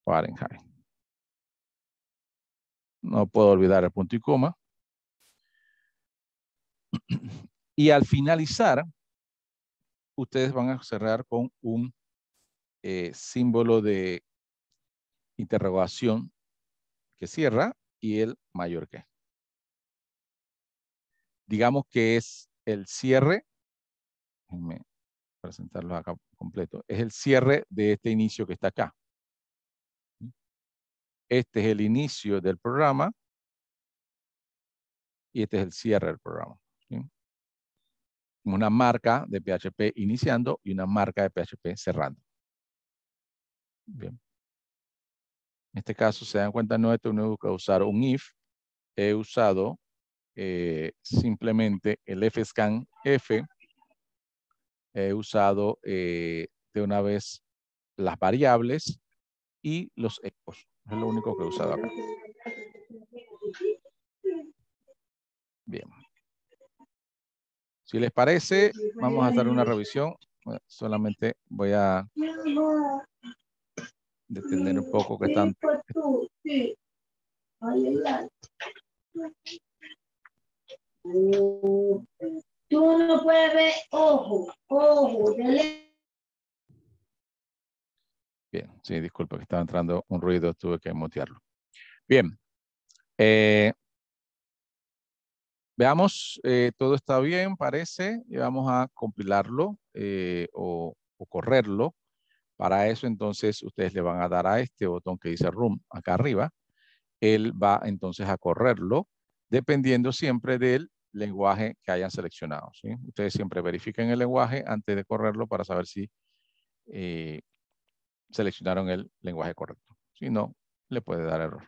Fahrenheit. No puedo olvidar el punto y coma. Y al finalizar, ustedes van a cerrar con un símbolo de interrogación que cierra y el mayor que. Digamos que es el cierre. Déjenme presentarlo acá completo. Es el cierre de este inicio que está acá. Este es el inicio del programa y este es el cierre del programa. ¿Sí? Una marca de PHP iniciando y una marca de PHP cerrando. Bien. En este caso, se dan cuenta, no he tenido que usar un if. He usado simplemente el fscan F. He usado de una vez las variables y los ecos. Es lo único que he usado acá. Bien. Si les parece, vamos a hacer una revisión. Solamente voy a detener un poco que están. Tú no puedes ver ojo. Bien, sí, disculpa que estaba entrando un ruido, tuve que mutearlo. Bien. Veamos, todo está bien, parece, y vamos a compilarlo o correrlo. Para eso, entonces, ustedes le van a dar a este botón que dice Run acá arriba. Él va entonces a correrlo, dependiendo siempre del lenguaje que hayan seleccionado, ¿sí? Ustedes siempre verifiquen el lenguaje antes de correrlo para saber si seleccionaron el lenguaje correcto. Si no, le puede dar error.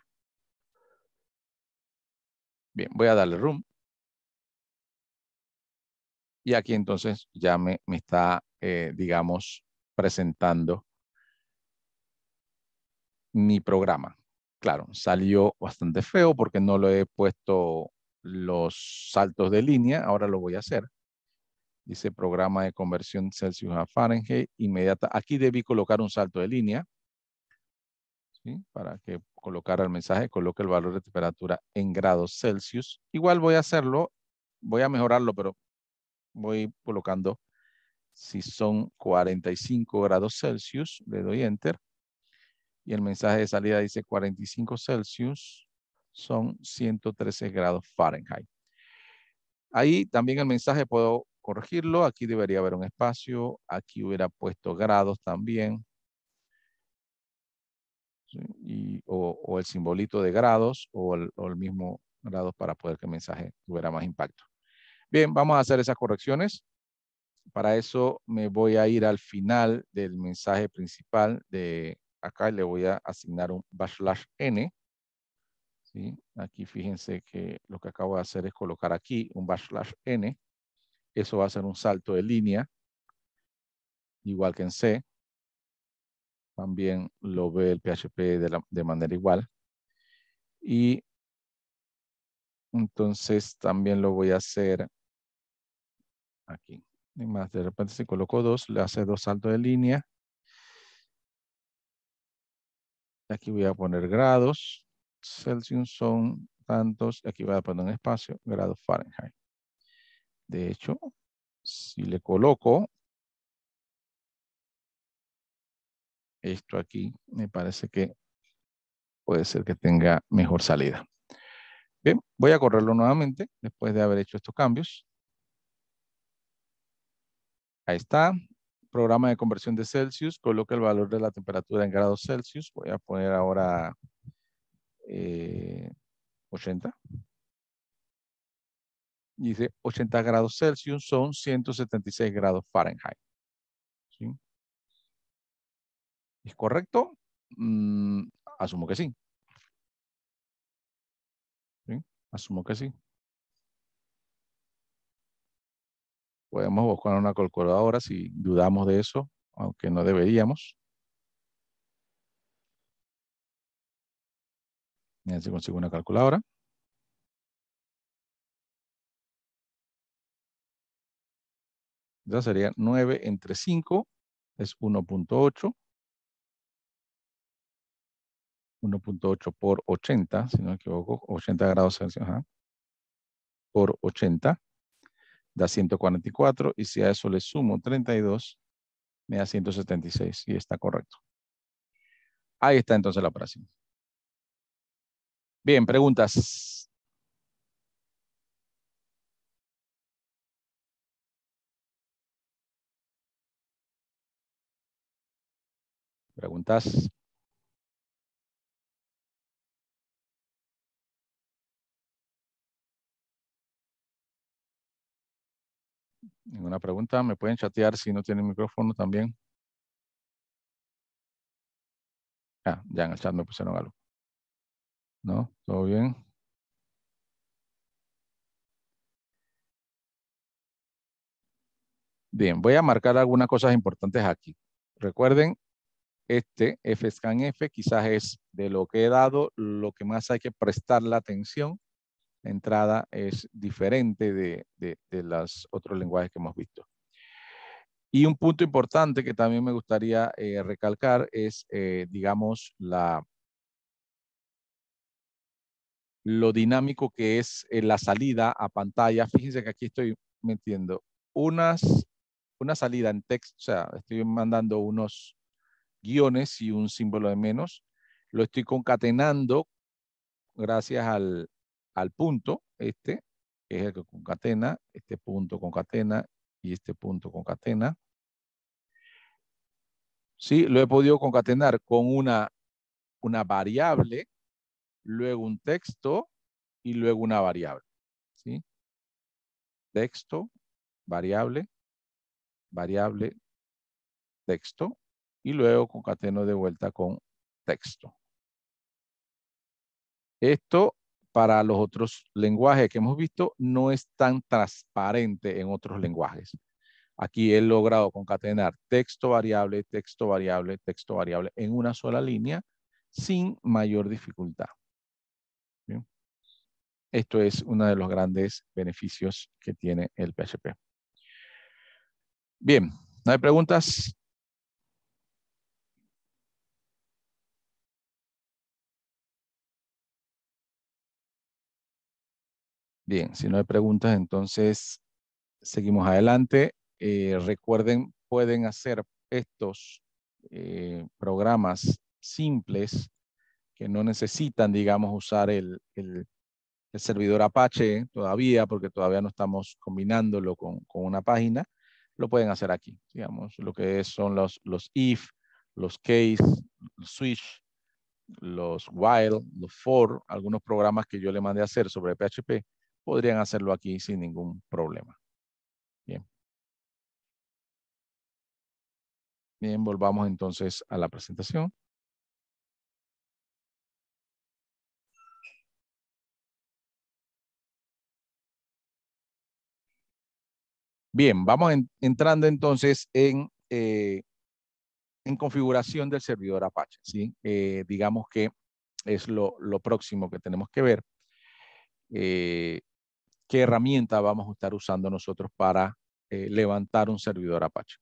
Bien, voy a darle Run. Y aquí entonces ya me está, digamos, presentando mi programa. Claro, salió bastante feo porque no lo he puesto los saltos de línea. Ahora lo voy a hacer. Dice programa de conversión Celsius a Fahrenheit inmediata. Aquí debí colocar un salto de línea, ¿sí? Para que colocara el mensaje, coloque el valor de temperatura en grados Celsius. Igual voy a hacerlo, voy a mejorarlo, pero voy colocando si son 45 grados Celsius, le doy Enter. Y el mensaje de salida dice 45 Celsius, son 113 grados Fahrenheit. Ahí también el mensaje puedo corregirlo. Aquí debería haber un espacio. Aquí hubiera puesto grados también. ¿Sí? O el simbolito de grados o el mismo grados para poder que el mensaje tuviera más impacto. Bien, vamos a hacer esas correcciones. Para eso me voy a ir al final del mensaje principal de acá. Le voy a asignar un /n. ¿Sí? Aquí fíjense que lo que acabo de hacer es colocar aquí un /n. Eso va a ser un salto de línea, igual que en C. También lo ve el PHP de manera igual. Y entonces también lo voy a hacer aquí. Y más, de repente si coloco 2, le hace 2 saltos de línea. Aquí voy a poner grados. Celsius son tantos. Aquí voy a poner un espacio, grados Fahrenheit. De hecho, si le coloco esto aquí, me parece que puede ser que tenga mejor salida. Bien, voy a correrlo nuevamente después de haber hecho estos cambios. Ahí está. Programa de conversión de Celsius. Coloca el valor de la temperatura en grados Celsius. Voy a poner ahora 80. Dice 80 grados Celsius son 176 grados Fahrenheit. ¿Sí? ¿Es correcto? Asumo que sí. ¿Sí? Asumo que sí. Podemos buscar una calculadora si dudamos de eso, aunque no deberíamos. Miren si consigo una calculadora. Entonces sería 9 entre 5 es 1.8. 1.8 por 80, si no me equivoco, 80 grados Celsius, por 80, da 144, y si a eso le sumo 32, me da 176, y está correcto. Ahí está entonces la operación. Bien, preguntas. Preguntas. ¿Ninguna pregunta? ¿Me pueden chatear si no tienen micrófono también? Ah, ya en el chat me pusieron algo. ¿No? ¿Todo bien? Bien, voy a marcar algunas cosas importantes aquí. Recuerden, este FSCANF quizás es de lo que he dado, lo que más hay que prestar la atención. La entrada es diferente de los otros lenguajes que hemos visto. Y un punto importante que también me gustaría recalcar es, digamos, lo dinámico que es la salida a pantalla. Fíjense que aquí estoy metiendo una salida en texto, o sea, estoy mandando unos guiones y un símbolo de menos. Lo estoy concatenando gracias al punto, que es el que concatena, este punto concatena y este punto concatena. Sí, lo he podido concatenar con una variable, luego un texto y luego una variable. ¿Sí? Texto, variable, variable, texto y luego concateno de vuelta con texto. Esto para los otros lenguajes que hemos visto no es tan transparente en otros lenguajes. Aquí he logrado concatenar texto variable, texto variable, texto variable en una sola línea sin mayor dificultad. ¿Bien? Esto es uno de los grandes beneficios que tiene el PHP. Bien, ¿no hay preguntas? Bien, si no hay preguntas, entonces seguimos adelante. Recuerden, pueden hacer estos programas simples que no necesitan, digamos, usar el servidor Apache todavía, porque todavía no estamos combinándolo con una página. Lo pueden hacer aquí, digamos, lo que son los if, los case, los switch, los while, los for, algunos programas que yo le mandé a hacer sobre PHP, podrían hacerlo aquí sin ningún problema. Bien. Bien, volvamos entonces a la presentación. Bien, vamos entrando entonces en configuración del servidor Apache, ¿sí? Digamos que es lo próximo que tenemos que ver. ¿Qué herramienta vamos a estar usando nosotros para levantar un servidor Apache?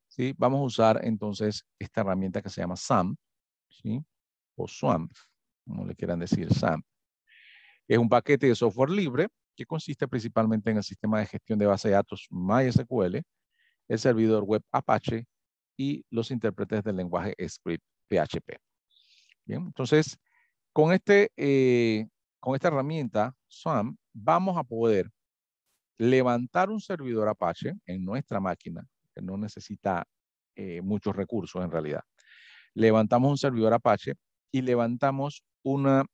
¿Sí? Vamos a usar entonces esta herramienta que se llama SAMP, ¿sí? O SWAMP, como le quieran decir, SAMP. Es un paquete de software libre que consiste principalmente en el sistema de gestión de base de datos MySQL, el servidor web Apache y los intérpretes del lenguaje script PHP. Bien, entonces, con esta herramienta, SWAMP, vamos a poder levantar un servidor Apache en nuestra máquina, que no necesita muchos recursos en realidad. Levantamos un servidor Apache y levantamos una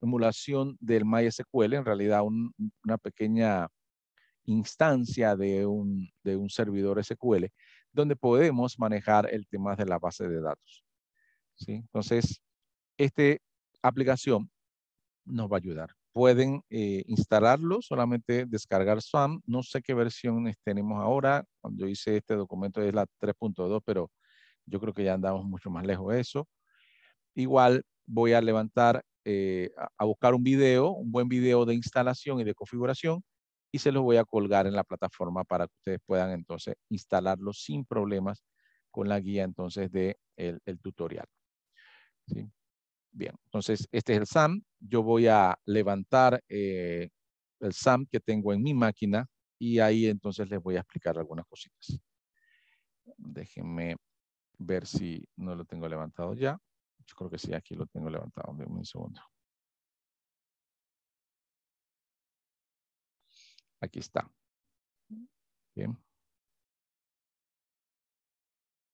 emulación del MySQL, en realidad una pequeña instancia de un servidor SQL, donde podemos manejar el tema de la base de datos. ¿Sí? Entonces, esta aplicación nos va a ayudar. Pueden instalarlo, solamente descargar SWAMP. No sé qué versión tenemos ahora. Cuando yo hice este documento es la 3.2, pero yo creo que ya andamos mucho más lejos de eso. Igual voy a levantar, a buscar un video, un buen video de instalación y de configuración, y se los voy a colgar en la plataforma para que ustedes puedan entonces instalarlo sin problemas con la guía entonces de el tutorial. ¿Sí? Bien, entonces este es el SAMP. Yo voy a levantar el SAMP que tengo en mi máquina y ahí entonces les voy a explicar algunas cositas. Déjenme ver si no lo tengo levantado ya. Yo creo que sí, aquí lo tengo levantado. Denme un segundo. Aquí está. Bien.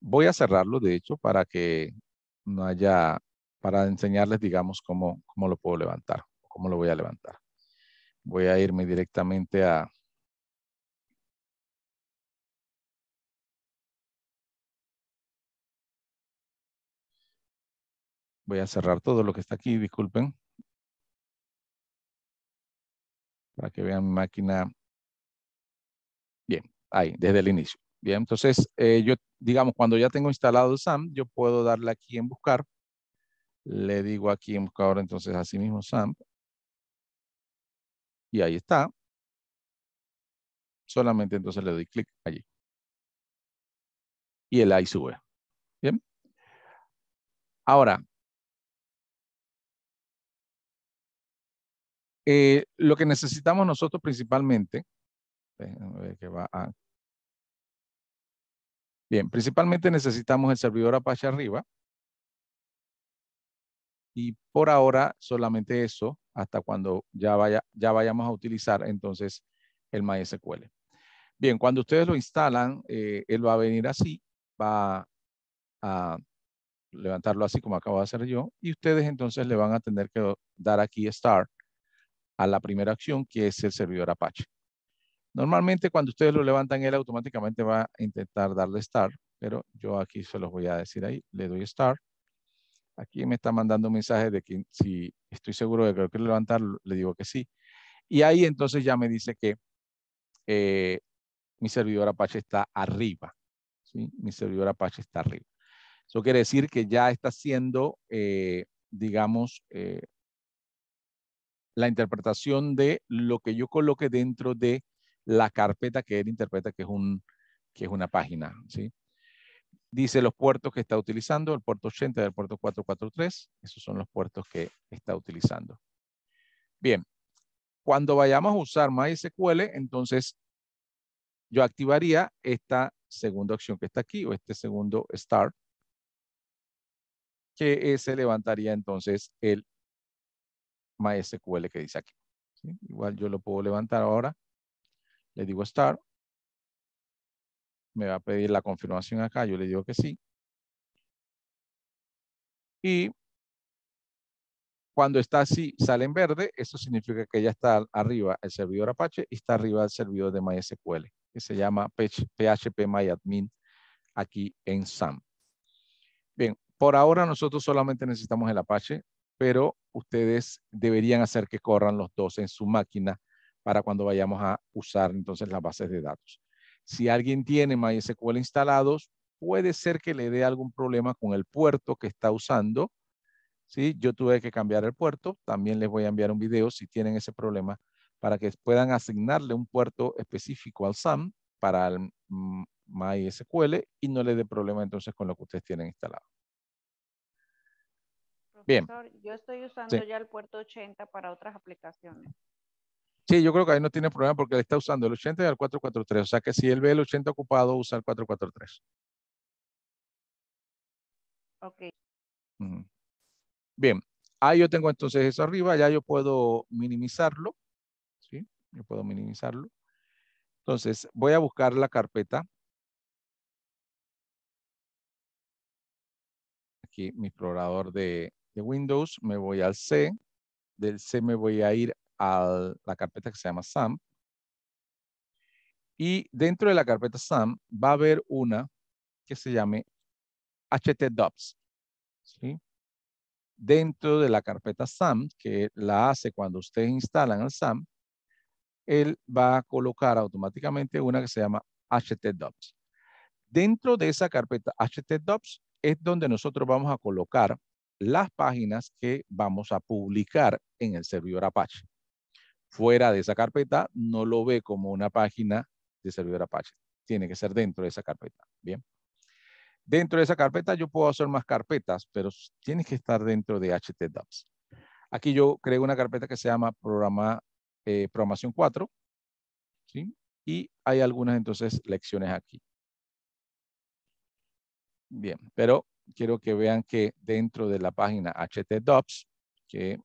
Voy a cerrarlo, de hecho, para que no haya, para enseñarles, digamos, cómo lo puedo levantar, cómo lo voy a levantar. Voy a irme directamente a... Voy a cerrar todo lo que está aquí, disculpen. Para que vean mi máquina. Bien, ahí, desde el inicio. Bien, entonces, yo, digamos, cuando ya tengo instalado el SAMP, yo puedo darle aquí en buscar. Le digo aquí en buscador, entonces, así mismo SAMP. Y ahí está. Solamente entonces le doy clic allí. Y el ahí sube. Bien. Ahora, Lo que necesitamos nosotros principalmente, déjenme ver que va a... Bien, principalmente necesitamos el servidor Apache arriba. Y por ahora solamente eso, hasta cuando ya vayamos a utilizar entonces el MySQL. Bien, cuando ustedes lo instalan, él va a venir así, va a levantarlo así como acabo de hacer yo, y ustedes entonces le van a tener que dar aquí Start a la primera acción, que es el servidor Apache. Normalmente cuando ustedes lo levantan, él automáticamente va a intentar darle Start, pero yo aquí se los voy a decir ahí, le doy Start. Aquí me está mandando un mensaje de que si estoy seguro de que lo quiero levantar, le digo que sí. Y ahí entonces ya me dice que mi servidor Apache está arriba. ¿Sí? Mi servidor Apache está arriba. Eso quiere decir que ya está haciendo, digamos, la interpretación de lo que yo coloque dentro de la carpeta que él interpreta que es una página. ¿Sí? Dice los puertos que está utilizando, el puerto 80 del puerto 443. Esos son los puertos que está utilizando. Bien, cuando vayamos a usar MySQL, entonces yo activaría esta segunda opción que está aquí, o este segundo Start, que se levantaría entonces el MySQL que dice aquí. ¿Sí? Igual yo lo puedo levantar ahora. Le digo Start. Me va a pedir la confirmación acá. Yo le digo que sí. Y cuando está así, sale en verde. Eso significa que ya está arriba el servidor Apache y está arriba el servidor de MySQL, que se llama phpMyAdmin aquí en SAM. Bien, por ahora nosotros solamente necesitamos el Apache, pero ustedes deberían hacer que corran los dos en su máquina para cuando vayamos a usar entonces las bases de datos. Si alguien tiene MySQL instalados, puede ser que le dé algún problema con el puerto que está usando. ¿Sí? Yo tuve que cambiar el puerto. También les voy a enviar un video si tienen ese problema para que puedan asignarle un puerto específico al SAM para el MySQL y no le dé problema entonces con lo que ustedes tienen instalado. Bien. Profesor, yo estoy usando Sí. ya el puerto 80 para otras aplicaciones. Sí, yo creo que ahí no tiene problema porque él está usando el 80 y el 443. O sea que si él ve el 80 ocupado, usa el 443. Ok. Bien. Ahí yo tengo entonces eso arriba. Ya yo puedo minimizarlo. ¿Sí? Yo puedo minimizarlo. Entonces, voy a buscar la carpeta. Aquí mi explorador de Windows. Me voy al C. Del C me voy a ir a la carpeta que se llama SAM. Y dentro de la carpeta SAM va a haber una que se llame htdocs. ¿Sí? Dentro de la carpeta SAM, que la hace cuando ustedes instalan el SAM, él va a colocar automáticamente una que se llama htdocs. Dentro de esa carpeta htdocs es donde nosotros vamos a colocar las páginas que vamos a publicar en el servidor Apache. Fuera de esa carpeta no lo ve como una página de servidor Apache. Tiene que ser dentro de esa carpeta. Bien. Dentro de esa carpeta yo puedo hacer más carpetas, pero tiene que estar dentro de htdocs. Aquí yo creé una carpeta que se llama programación 4. ¿Sí? Y hay algunas entonces lecciones aquí. Bien, pero quiero que vean que dentro de la página htdocs, que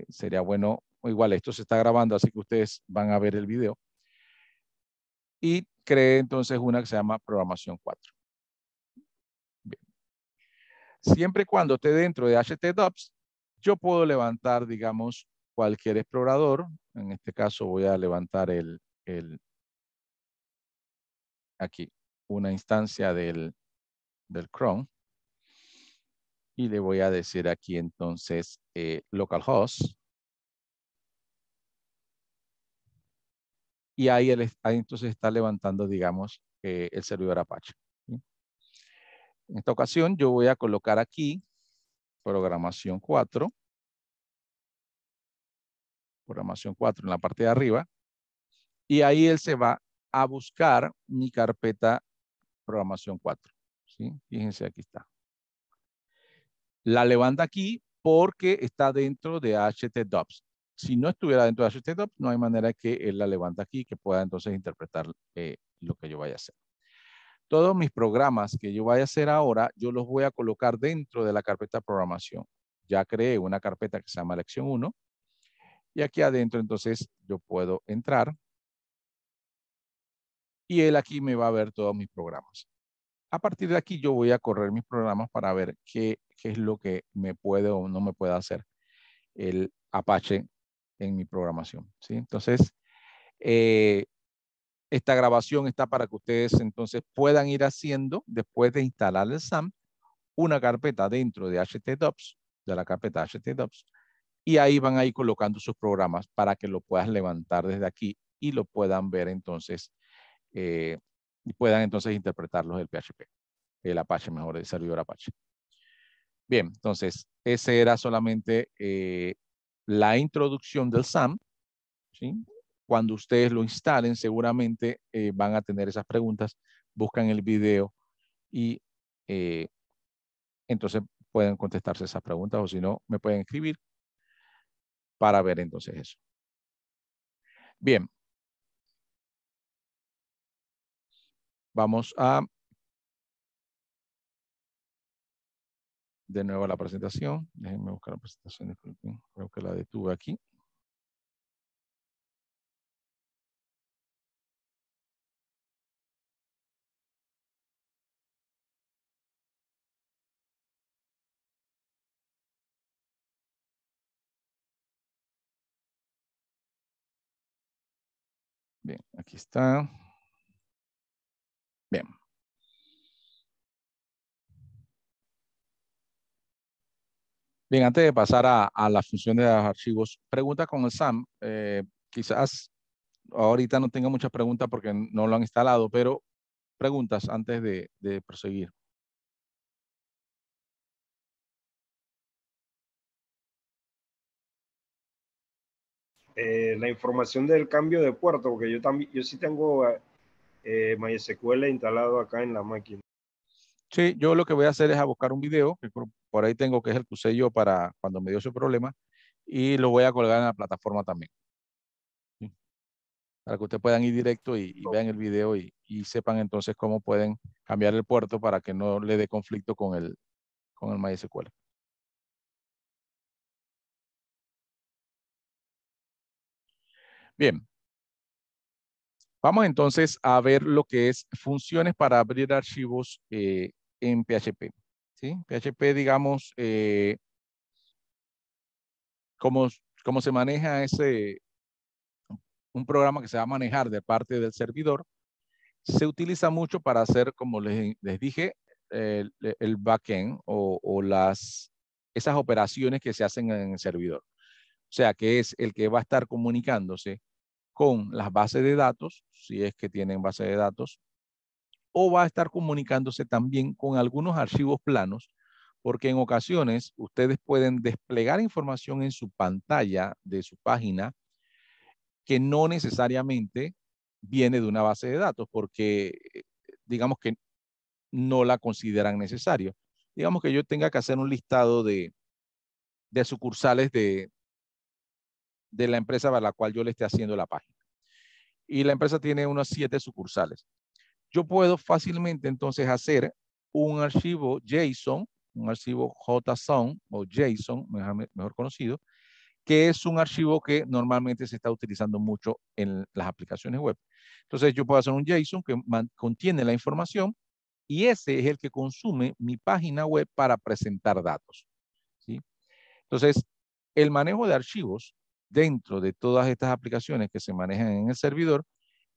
sería bueno, igual esto se está grabando, así que ustedes van a ver el video. Y creé entonces una que se llama programación 4. Bien. Siempre y cuando esté dentro de htdocs, yo puedo levantar, digamos, cualquier explorador. En este caso voy a levantar aquí una instancia del Chrome. Y le voy a decir aquí entonces localhost. Y ahí entonces está levantando, digamos, el servidor Apache. ¿Sí? En esta ocasión yo voy a colocar aquí programación 4. Programación 4 en la parte de arriba. Y ahí él se va a buscar mi carpeta programación 4. ¿Sí? Fíjense, aquí está. La levanta aquí porque está dentro de htdocs. si no estuviera dentro de HTTP, no hay manera que él la levante aquí, que pueda entonces interpretar lo que yo vaya a hacer. Todos mis programas que yo vaya a hacer ahora, yo los voy a colocar dentro de la carpeta de programación. Ya creé una carpeta que se llama lección 1. Y aquí adentro, entonces, yo puedo entrar. Y él aquí me va a ver todos mis programas. A partir de aquí, yo voy a correr mis programas para ver qué es lo que me puede o no me puede hacer el Apache en mi programación, ¿sí? Entonces, esta grabación está para que ustedes entonces puedan ir haciendo, después de instalar el SAM, una carpeta dentro de HTDocs, de la carpeta HTDocs, y ahí van a ir colocando sus programas para que lo puedas levantar desde aquí y lo puedan ver entonces, y puedan entonces interpretarlos del PHP, el Apache, mejor, el servidor Apache. Bien, entonces, ese era solamente la introducción del SAM, ¿sí? Cuando ustedes lo instalen, seguramente van a tener esas preguntas, buscan el video y entonces pueden contestarse esas preguntas, o si no, me pueden escribir para ver entonces eso. Bien. Vamos a de nuevo a la presentación. Déjenme buscar la presentación. Creo que la detuve aquí. Bien, aquí está. Bien. Bien, antes de pasar a la función de los archivos, pregunta con el SAM. Quizás ahorita no tenga muchas preguntas porque no lo han instalado, pero preguntas antes de proseguir. La información del cambio de puerto, porque yo sí tengo MySQL instalado acá en la máquina. Sí, yo lo que voy a hacer es a buscar un video, que por ahí tengo, que es el que usé yo para cuando me dio ese problema, y lo voy a colgar en la plataforma también. ¿Sí? Para que ustedes puedan ir directo y vean el video y sepan entonces cómo pueden cambiar el puerto para que no le dé conflicto con el MySQL. Bien. Vamos entonces a ver lo que es funciones para abrir archivos en PHP. ¿Sí? PHP, digamos, cómo se maneja un programa que se va a manejar de parte del servidor, se utiliza mucho para hacer, como les dije, el backend o esas operaciones que se hacen en el servidor. O sea, que es el que va a estar comunicándose con las bases de datos, si es que tienen base de datos, o va a estar comunicándose también con algunos archivos planos, porque en ocasiones ustedes pueden desplegar información en su pantalla de su página que no necesariamente viene de una base de datos, porque digamos que no la consideran necesario. Digamos que yo tenga que hacer un listado de sucursales de la empresa para la cual yo le esté haciendo la página. Y la empresa tiene unas 7 sucursales. Yo puedo fácilmente entonces hacer un archivo JSON, un archivo JSON o JSON, mejor conocido, que es un archivo que normalmente se está utilizando mucho en las aplicaciones web. Entonces yo puedo hacer un JSON que contiene la información y ese es el que consume mi página web para presentar datos, ¿sí? Entonces, el manejo de archivos dentro de todas estas aplicaciones que se manejan en el servidor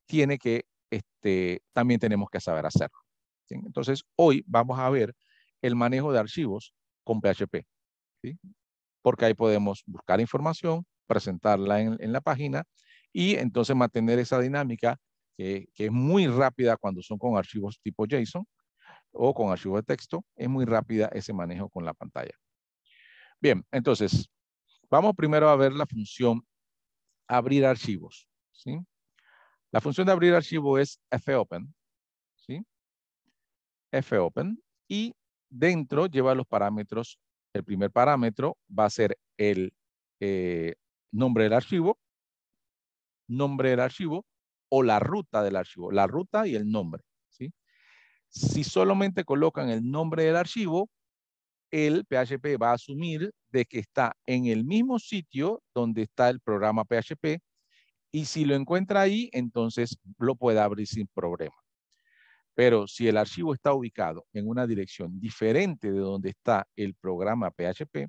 tiene que, también tenemos que saber hacerlo, ¿sí? Entonces, hoy vamos a ver el manejo de archivos con PHP, ¿sí? Porque ahí podemos buscar información, presentarla en la página y entonces mantener esa dinámica que es muy rápida cuando son con archivos tipo JSON o con archivos de texto, es muy rápida ese manejo con la pantalla. Bien, entonces, vamos primero a ver la función abrir archivos, ¿sí? La función de abrir archivo es fopen, ¿sí? Fopen, y dentro lleva los parámetros. El primer parámetro va a ser el nombre del archivo o la ruta del archivo, la ruta y el nombre, ¿sí? Si solamente colocan el nombre del archivo, el PHP va a asumir de que está en el mismo sitio donde está el programa PHP, y si lo encuentra ahí, entonces lo puede abrir sin problema. Pero si el archivo está ubicado en una dirección diferente de donde está el programa PHP,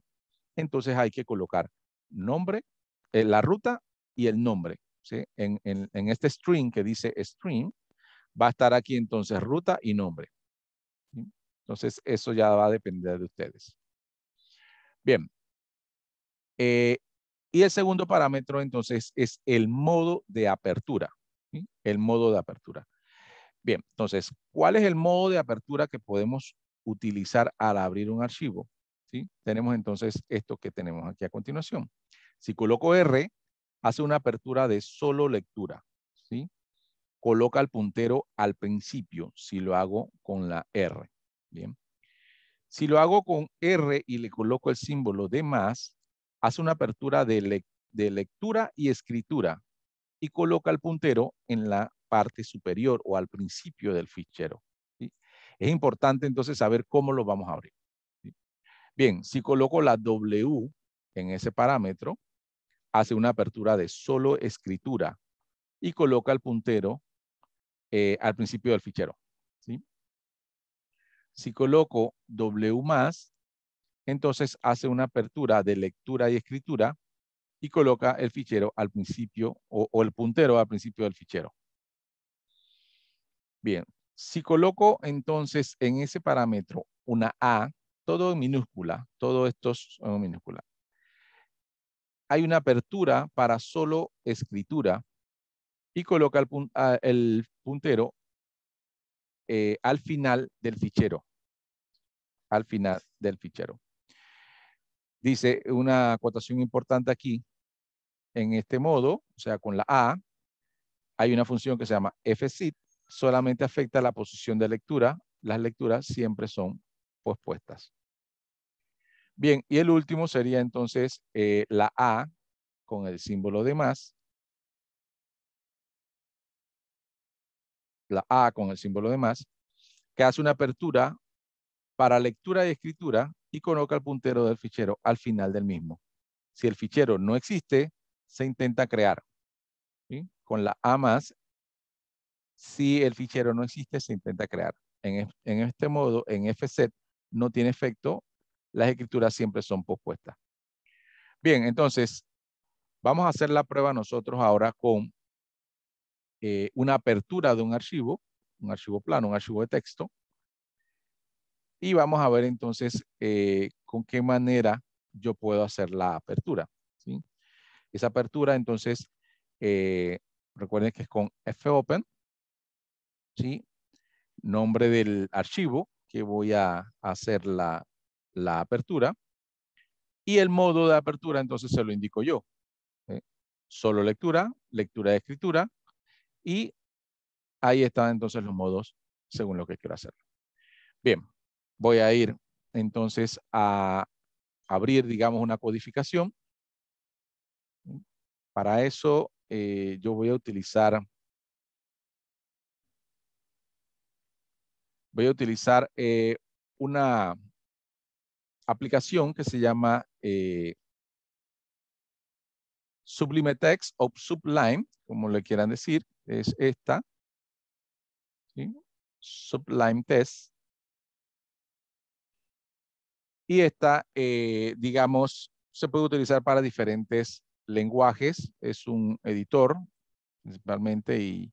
entonces hay que colocar nombre, la ruta y el nombre, ¿sí? En este string que dice string, va a estar aquí entonces ruta y nombre, ¿sí? Entonces eso ya va a depender de ustedes. Bien. Y el segundo parámetro entonces es el modo de apertura, ¿sí? El modo de apertura. Bien, entonces, ¿cuál es el modo de apertura que podemos utilizar al abrir un archivo? ¿Sí? Tenemos entonces esto que tenemos aquí a continuación. Si coloco R, hace una apertura de solo lectura, ¿sí? Coloca el puntero al principio, si lo hago con la R. Bien. Si lo hago con R y le coloco el símbolo de más, hace una apertura de lectura y escritura y coloca el puntero en la parte superior o al principio del fichero, ¿sí? Es importante entonces saber cómo lo vamos a abrir, ¿sí? Bien, si coloco la W en ese parámetro, hace una apertura de solo escritura y coloca el puntero al principio del fichero, ¿sí? Si coloco W más, entonces hace una apertura de lectura y escritura y coloca el fichero al principio o el puntero al principio del fichero. Bien, si coloco entonces en ese parámetro una A, todo en minúscula, todo esto son en minúscula. Hay una apertura para solo escritura y coloca el puntero al final del fichero. Al final del fichero. Dice una acotación importante aquí. En este modo, o sea, con la A, hay una función que se llama fzip, solamente afecta la posición de lectura. Las lecturas siempre son pospuestas. Bien, y el último sería entonces la A con el símbolo de más. La A con el símbolo de más, que hace una apertura para lectura y escritura y coloca el puntero del fichero al final del mismo. Si el fichero no existe, se intenta crear, ¿sí? Con la A más, si el fichero no existe, se intenta crear. En este modo, en fzip, no tiene efecto, las escrituras siempre son pospuestas. Bien, entonces, vamos a hacer la prueba nosotros ahora con una apertura de un archivo plano, un archivo de texto. Y vamos a ver entonces con qué manera yo puedo hacer la apertura, ¿sí? Esa apertura entonces, recuerden que es con fopen, ¿sí? Nombre del archivo que voy a hacer la apertura. Y el modo de apertura entonces se lo indico yo. Solo lectura, lectura de escritura. Y ahí están entonces los modos según lo que quiero hacer. Bien, voy a ir entonces a abrir, digamos, una codificación. Para eso yo voy a utilizar una aplicación que se llama Sublime Text o Sublime, como le quieran decir, es esta, ¿sí? Sublime Text. Y esta, digamos, se puede utilizar para diferentes lenguajes. Es un editor, principalmente, y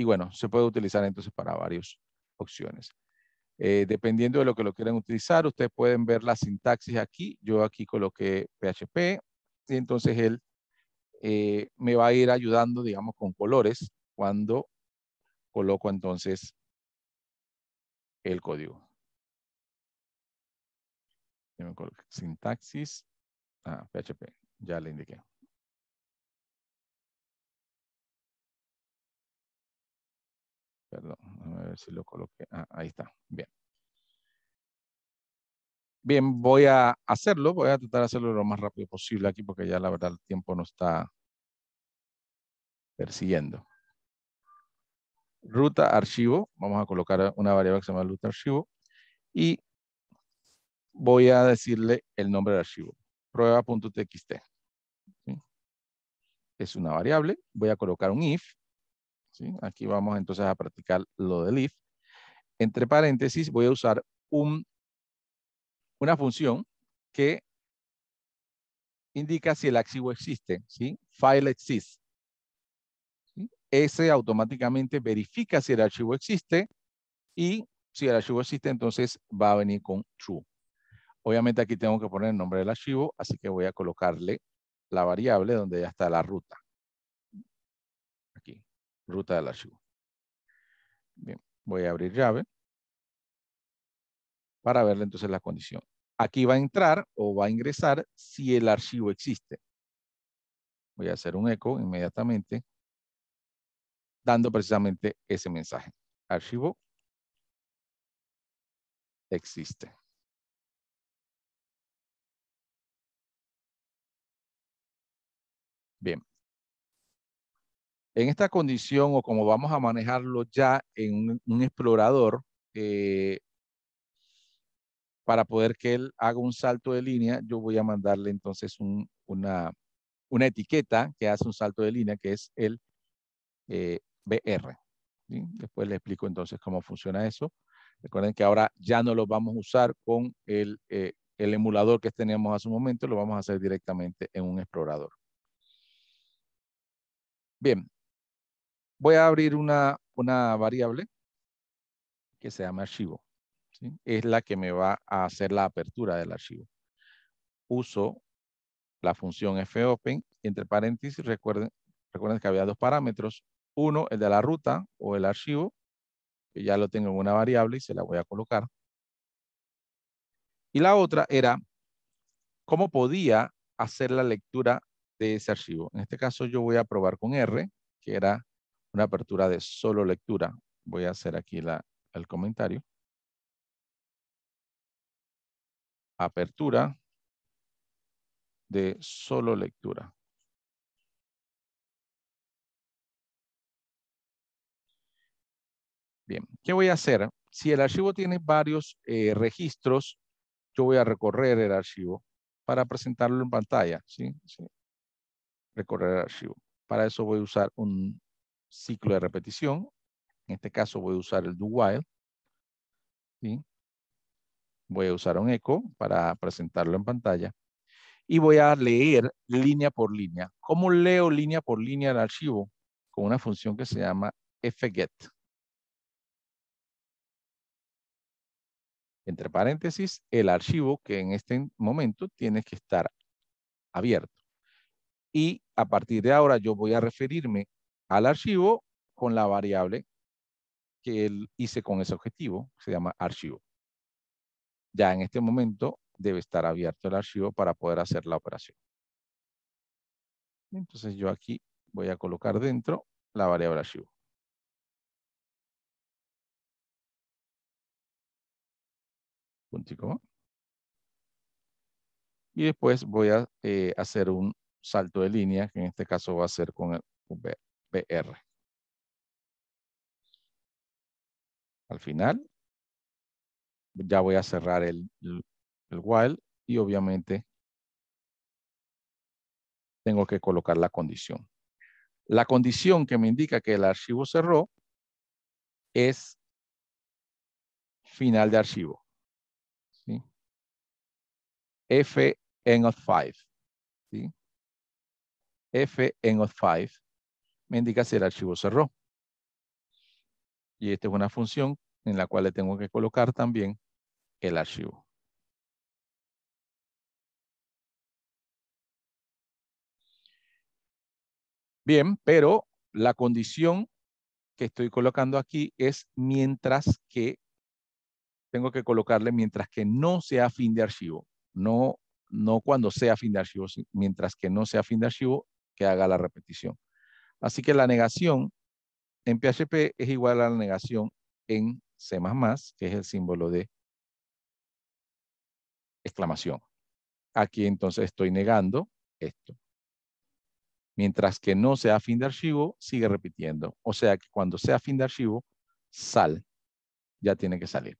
bueno, se puede utilizar entonces para varias opciones. Dependiendo de lo que lo quieran utilizar, ustedes pueden ver la sintaxis aquí. Yo aquí coloqué PHP y entonces él me va a ir ayudando, digamos, con colores cuando coloco entonces el código. Sintaxis, PHP, ya le indiqué. Perdón, a ver si lo coloqué. Ahí está, bien. Bien, voy a hacerlo. Voy a tratar de hacerlo lo más rápido posible aquí porque ya la verdad el tiempo nos está persiguiendo. Ruta archivo. Vamos a colocar una variable que se llama ruta archivo. Y voy a decirle el nombre del archivo. Prueba.txt. ¿Sí? Es una variable. Voy a colocar un if. ¿Sí? Aquí vamos entonces a practicar lo del if. Entre paréntesis voy a usar una función que indica si el archivo existe, ¿sí? File exists. ¿Sí? Ese automáticamente verifica si el archivo existe y si el archivo existe, entonces va a venir con true. Obviamente aquí tengo que poner el nombre del archivo, así que voy a colocarle la variable donde ya está la ruta. Aquí, ruta del archivo. Bien, voy a abrir llave para verle entonces la condición. Aquí va a entrar o va a ingresar si el archivo existe. Voy a hacer un eco inmediatamente, dando precisamente ese mensaje. Archivo existe. Bien. En esta condición, o como vamos a manejarlo ya en un explorador, para poder que él haga un salto de línea, yo voy a mandarle entonces una etiqueta que hace un salto de línea, que es el BR. ¿Sí? Después le explico entonces cómo funciona eso. Recuerden que ahora ya no lo vamos a usar con el emulador que teníamos hace un momento, lo vamos a hacer directamente en un explorador. Bien, voy a abrir una variable que se llama archivo. ¿Sí? Es la que me va a hacer la apertura del archivo. Uso la función fopen, entre paréntesis, recuerden que había dos parámetros. Uno, el de la ruta o el archivo, que ya lo tengo en una variable y se la voy a colocar. Y la otra era cómo podía hacer la lectura de ese archivo. En este caso yo voy a probar con R, que era una apertura de solo lectura. Voy a hacer aquí el comentario. Apertura de solo lectura. Bien, ¿qué voy a hacer? Si el archivo tiene varios registros, yo voy a recorrer el archivo para presentarlo en pantalla. ¿Sí? Sí. Recorrer el archivo. Para eso voy a usar un ciclo de repetición. En este caso voy a usar el do while. ¿Sí? Voy a usar un echo para presentarlo en pantalla. Y voy a leer línea por línea. ¿Cómo leo línea por línea el archivo? Con una función que se llama fget. Entre paréntesis, el archivo que en este momento tiene que estar abierto. Y a partir de ahora yo voy a referirme al archivo con la variable que él hice con ese objetivo, se llama archivo. Ya en este momento debe estar abierto el archivo para poder hacer la operación. Entonces yo aquí voy a colocar dentro la variable archivo. Punto y coma. Y después voy a hacer un salto de línea, que en este caso va a ser con el BR. Al final, ya voy a cerrar el while y obviamente tengo que colocar la condición. La condición que me indica que el archivo cerró es final de archivo. ¿Sí? F end of 5. ¿Sí? F end of 5 me indica si el archivo cerró. Y esta es una función en la cual le tengo que colocar también el archivo. Bien, pero la condición que estoy colocando aquí es mientras que tengo que colocarle mientras que no sea fin de archivo. No cuando sea fin de archivo, mientras que no sea fin de archivo, que haga la repetición. Así que la negación en PHP es igual a la negación en C++, que es el símbolo de exclamación. Aquí entonces estoy negando esto. Mientras que no sea fin de archivo, sigue repitiendo. O sea que cuando sea fin de archivo, sal. Ya tiene que salir.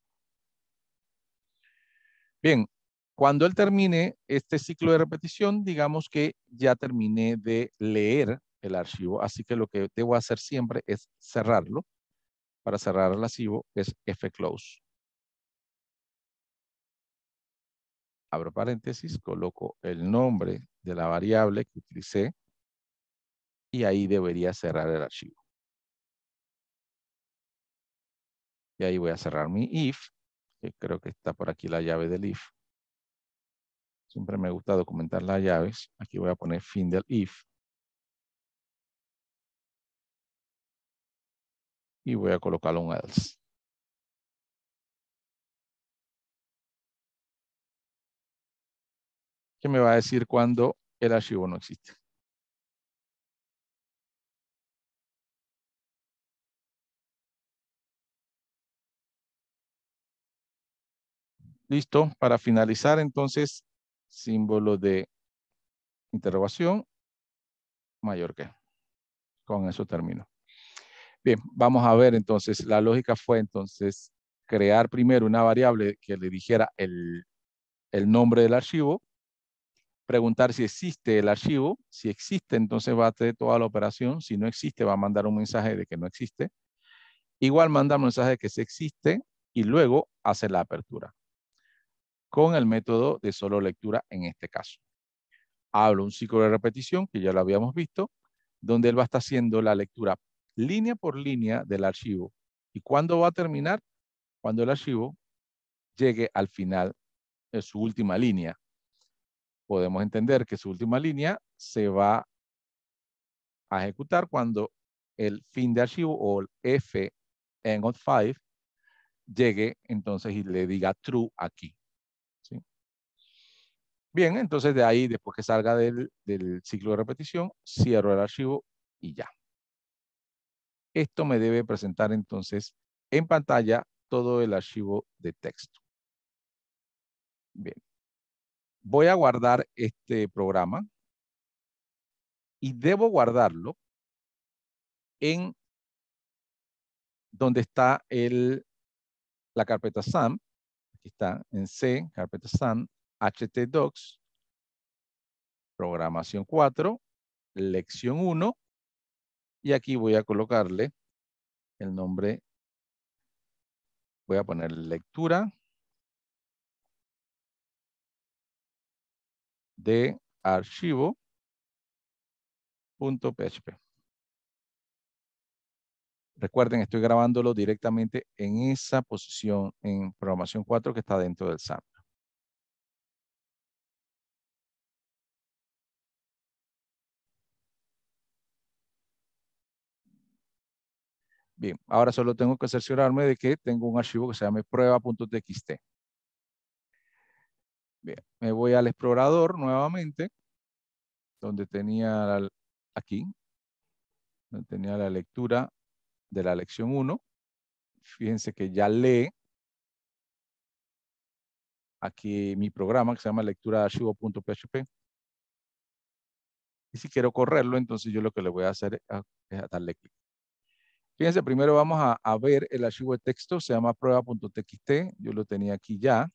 Bien, cuando él termine este ciclo de repetición, digamos que ya terminé de leer el archivo. Así que lo que debo hacer siempre es cerrarlo. Para cerrar el archivo es fclose. Abro paréntesis, coloco el nombre de la variable que utilicé y ahí debería cerrar el archivo. Y ahí voy a cerrar mi if, que creo que está por aquí la llave del if. Siempre me gusta documentar las llaves. Aquí voy a poner fin del if. Y voy a colocar un else. ¿Qué me va a decir cuando el archivo no existe? Listo. Para finalizar, entonces, símbolo de interrogación mayor que. Con eso termino. Bien, vamos a ver entonces. La lógica fue entonces crear primero una variable que le dijera el nombre del archivo. Preguntar si existe el archivo. Si existe, entonces va a hacer toda la operación. Si no existe, va a mandar un mensaje de que no existe. Igual manda un mensaje de que sí existe y luego hace la apertura. Con el método de solo lectura en este caso. Hablo un ciclo de repetición, que ya lo habíamos visto, donde él va a estar haciendo la lectura línea por línea del archivo. ¿Y cuándo va a terminar? Cuando el archivo llegue al final de su última línea. Podemos entender que su última línea se va a ejecutar cuando el fin de archivo o el f end of 5 llegue entonces y le diga true aquí. ¿Sí? Bien, entonces de ahí, después que salga del ciclo de repetición, cierro el archivo y ya. Esto me debe presentar entonces en pantalla todo el archivo de texto. Bien. Voy a guardar este programa y debo guardarlo en donde está la carpeta SAM. Aquí está en C, carpeta SAM, htdocs, programación 4, lección 1. Y aquí voy a colocarle el nombre. Voy a poner lectura de archivo.php. Recuerden, estoy grabándolo directamente en esa posición en programación 4 que está dentro del SAM. Bien, ahora solo tengo que cerciorarme de que tengo un archivo que se llame prueba.txt. Bien, me voy al explorador nuevamente, donde tenía aquí, donde tenía la lectura de la lección 1. Fíjense que ya lee aquí mi programa que se llama lectura de archivo.php. Y si quiero correrlo, entonces yo lo que le voy a hacer es darle clic. Fíjense, primero vamos a ver el archivo de texto, se llama prueba.txt. Yo lo tenía aquí ya.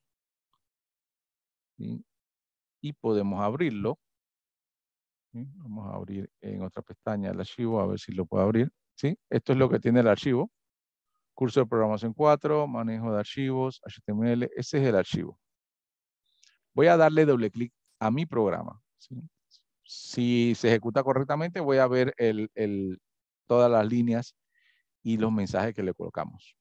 ¿Sí? Y podemos abrirlo. ¿Sí? Vamos a abrir en otra pestaña el archivo, a ver si lo puedo abrir. ¿Sí? Esto es lo que tiene el archivo. Curso de programación 4, manejo de archivos, HTML. Ese es el archivo. Voy a darle doble clic a mi programa. ¿Sí? Si se ejecuta correctamente, voy a ver todas las líneas y los mensajes que le colocamos.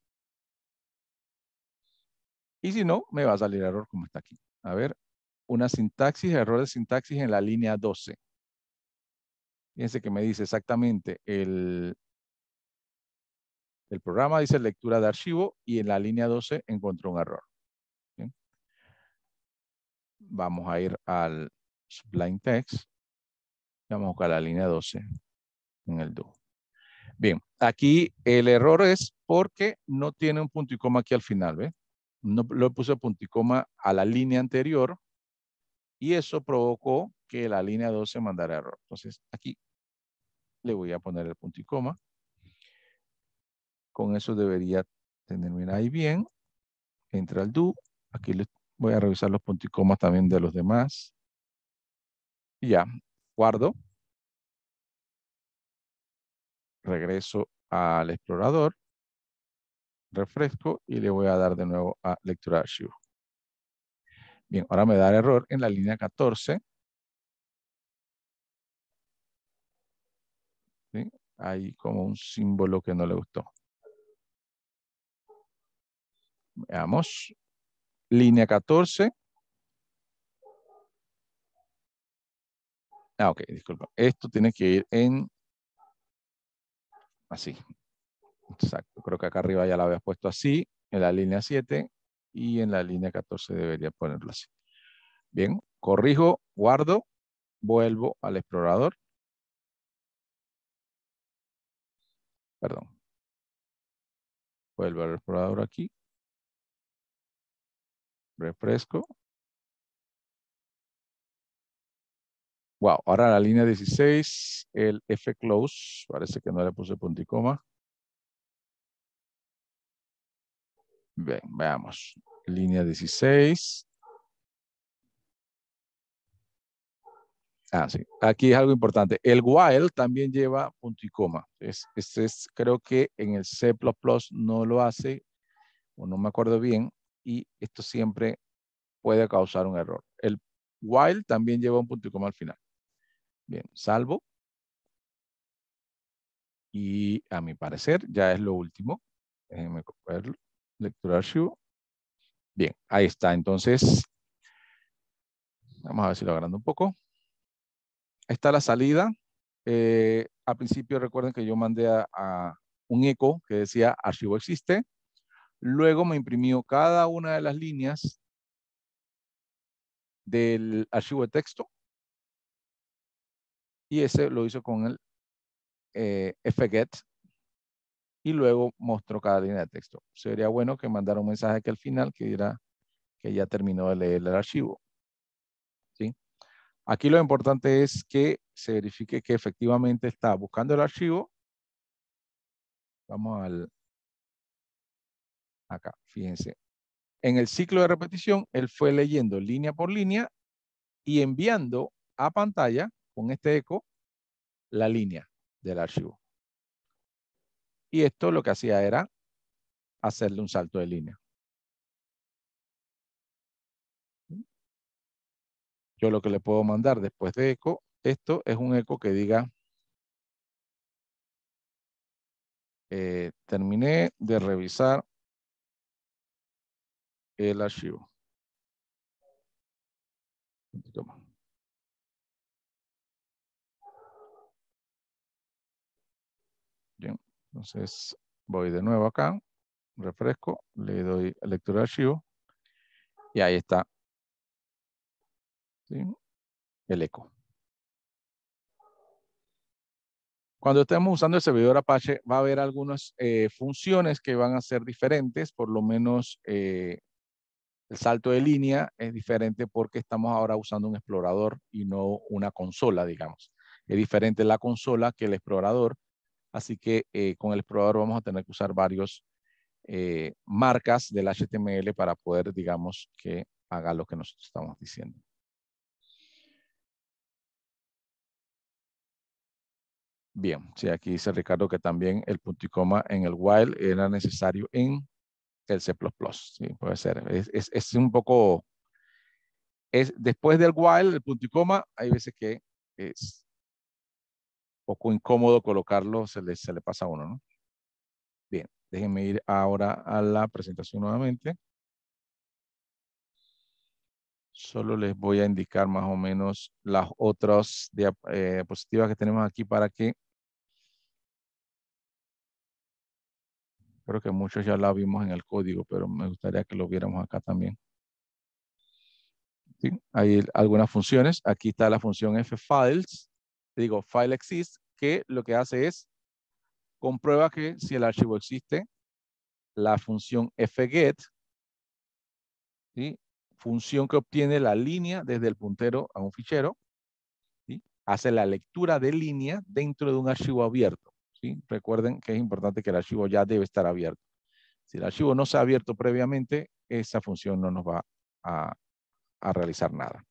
Y si no, me va a salir error como está aquí. A ver, una sintaxis, error de sintaxis en la línea 12. Fíjense que me dice exactamente el programa dice lectura de archivo y en la línea 12 encontró un error. ¿Sí? Vamos a ir al Sublime Text. Vamos a buscar la línea 12 en el do. Bien, aquí el error es porque no tiene un punto y coma aquí al final, ¿ve? no le puse punto y coma a la línea anterior y eso provocó que la línea 12 mandara error. Entonces aquí le voy a poner el punto y coma. Con eso debería tenerme ahí bien. Entra al do. Aquí les voy a revisar los puntos y comas también de los demás. Y ya, guardo. Regreso al explorador. Refresco y le voy a dar de nuevo a lectura de archivo. Bien, ahora me da error en la línea 14. ¿Sí? Hay como un símbolo que no le gustó. Veamos. Línea 14. Ah, ok, disculpa. Esto tiene que ir en así. Exacto. Creo que acá arriba ya la había puesto así, en la línea 7 y en la línea 14 debería ponerlo así. Bien, corrijo, guardo, vuelvo al explorador. Perdón. Vuelvo al explorador aquí. Refresco. Wow, ahora la línea 16, el F close, parece que no le puse punto y coma. Bien, veamos. Línea 16. Ah, sí. Aquí es algo importante. El while también lleva punto y coma. Este es, creo que en el C++ no lo hace, o no me acuerdo bien, y esto siempre puede causar un error. El while también lleva un punto y coma al final. Bien, salvo. Y a mi parecer ya es lo último. Déjenme copiarlo. Lectura archivo. Bien, ahí está. Entonces, vamos a ver si lo agrando un poco. Ahí está la salida. Al principio recuerden que yo mandé a un eco que decía archivo existe. Luego me imprimió cada una de las líneas del archivo de texto. Y ese lo hizo con el fget. Y luego mostró cada línea de texto. Sería bueno que mandara un mensaje aquí al final que dirá que ya terminó de leer el archivo. ¿Sí? Aquí lo importante es que se verifique que efectivamente está buscando el archivo. Vamos acá, fíjense. En el ciclo de repetición, él fue leyendo línea por línea y enviando a pantalla con este eco la línea del archivo. Y esto lo que hacía era hacerle un salto de línea. Yo lo que le puedo mandar después de eco, esto es un eco que diga terminé de revisar el archivo. Bien, entonces voy de nuevo acá, refresco, le doy a lectura de archivo y ahí está, ¿sí? El eco. Cuando estemos usando el servidor Apache, va a haber algunas funciones que van a ser diferentes, por lo menos el salto de línea es diferente porque estamos ahora usando un explorador y no una consola, digamos. Es diferente la consola que el explorador, así que con el explorador vamos a tener que usar varios marcas del HTML para poder, digamos, que haga lo que nosotros estamos diciendo. Bien, sí, aquí dice Ricardo que también el punto y coma en el while era necesario en el C++. Sí, puede ser. Es un poco, después del while, el punto y coma, hay veces que es un poco incómodo colocarlo, se le pasa a uno, ¿no? Bien, déjenme ir ahora a la presentación nuevamente. Solo les voy a indicar más o menos las otras diapositivas que tenemos aquí para que creo que muchos ya la vimos en el código, pero me gustaría que lo viéramos acá también. ¿Sí? Hay algunas funciones. Aquí está la función ffiles. Digo, file exists, que lo que hace es comprueba que si el archivo existe, la función fget ¿sí? Función que obtiene la línea desde el puntero a un fichero, ¿sí? Hace la lectura de línea dentro de un archivo abierto, ¿sí? Recuerden que es importante que el archivo ya debe estar abierto. Si el archivo no se ha abierto previamente, esa función no nos va a realizar nada.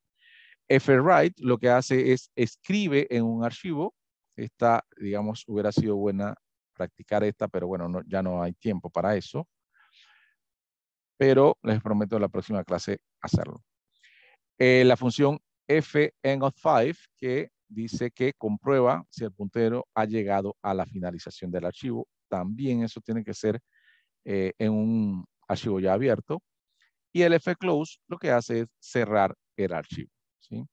fwrite lo que hace es escribe en un archivo. Esta, digamos, hubiera sido buena practicar esta, pero bueno, ya no hay tiempo para eso. Pero les prometo en la próxima clase hacerlo. La función fend5, que dice que comprueba si el puntero ha llegado a la finalización del archivo. También eso tiene que ser en un archivo ya abierto. Y el fclose lo que hace es cerrar el archivo, ¿sí?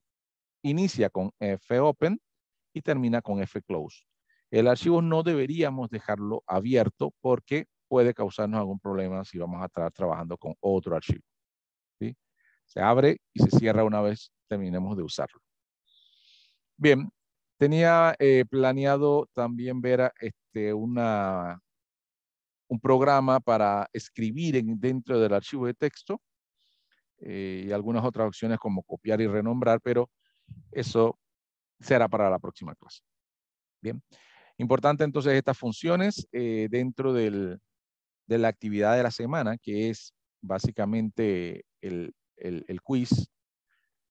Inicia con fopen y termina con fclose. El archivo no deberíamos dejarlo abierto porque puede causarnos algún problema si vamos a estar trabajando con otro archivo, ¿sí? Se abre y se cierra una vez terminemos de usarlo. Bien, tenía planeado también ver un programa para escribir dentro del archivo de texto y algunas otras opciones como copiar y renombrar, pero eso será para la próxima clase. Bien, importante entonces estas funciones dentro de la actividad de la semana, que es básicamente el quiz.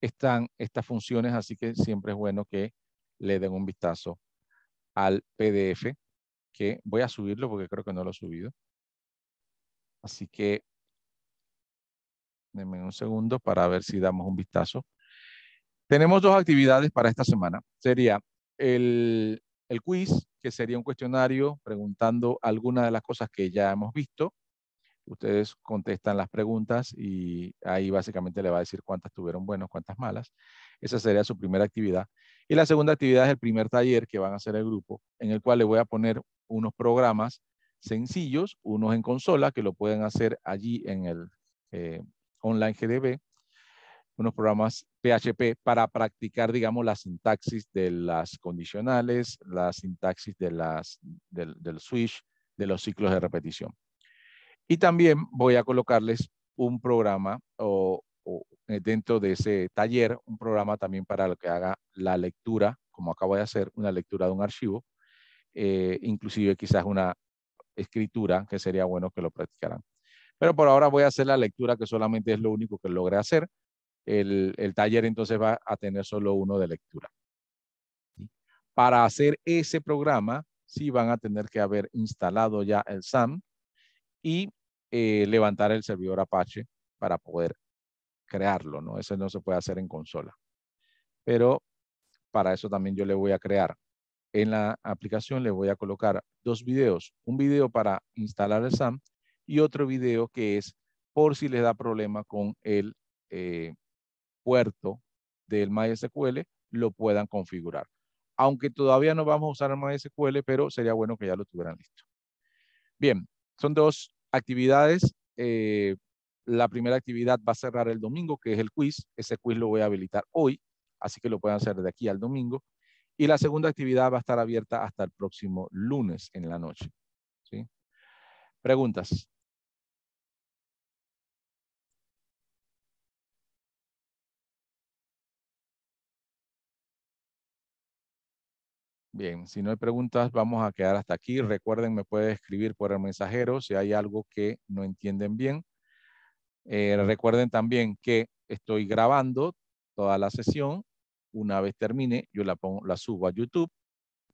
Están estas funciones, así que siempre es bueno que le den un vistazo al PDF, que voy a subirlo porque creo que no lo he subido. Así que denme un segundo para ver si damos un vistazo. Tenemos dos actividades para esta semana. Sería el quiz, que sería un cuestionario preguntando algunas de las cosas que ya hemos visto. Ustedes contestan las preguntas y ahí básicamente le va a decir cuántas tuvieron buenas, cuántas malas. Esa sería su primera actividad. Y la segunda actividad es el primer taller que van a hacer el grupo, en el cual le voy a poner unos programas sencillos, unos en consola, que lo pueden hacer allí en el online GDB, unos programas PHP para practicar, digamos, la sintaxis de las condicionales, la sintaxis del switch, de los ciclos de repetición. Y también voy a colocarles un programa dentro de ese taller, un programa también para lo que haga la lectura, como acabo de hacer, una lectura de un archivo, inclusive quizás una escritura, que sería bueno que lo practicaran. Pero por ahora voy a hacer la lectura, que solamente es lo único que logré hacer. El taller entonces va a tener solo uno de lectura. ¿Sí? Para hacer ese programa, sí van a tener que haber instalado ya el SAM y levantar el servidor Apache para poder crearlo, ¿no? Eso no se puede hacer en consola. Pero para eso también yo le voy a crear. En la aplicación le voy a colocar dos videos. Un video para instalar el SAM y otro video que es por si les da problema con el puerto del MySQL, lo puedan configurar. Aunque todavía no vamos a usar el MySQL, pero sería bueno que ya lo tuvieran listo. Bien, son dos actividades. La primera actividad va a cerrar el domingo, que es el quiz. Ese quiz lo voy a habilitar hoy, así que lo pueden hacer de aquí al domingo. Y la segunda actividad va a estar abierta hasta el próximo lunes en la noche. ¿Sí? Preguntas. Bien, si no hay preguntas, vamos a quedar hasta aquí. Recuerden, me pueden escribir por el mensajero si hay algo que no entienden bien. Recuerden también que estoy grabando toda la sesión. Una vez termine, yo la subo a YouTube,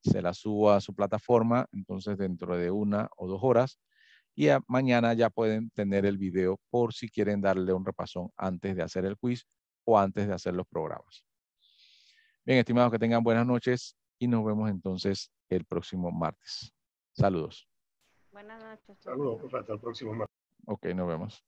se la subo a su plataforma, entonces dentro de 1 o 2 horas. Y mañana ya pueden tener el video por si quieren darle un repasón antes de hacer el quiz o antes de hacer los programas. Bien, estimados, que tengan buenas noches y nos vemos entonces el próximo martes. Saludos. Buenas noches. Saludos, hasta el próximo martes. Ok, nos vemos.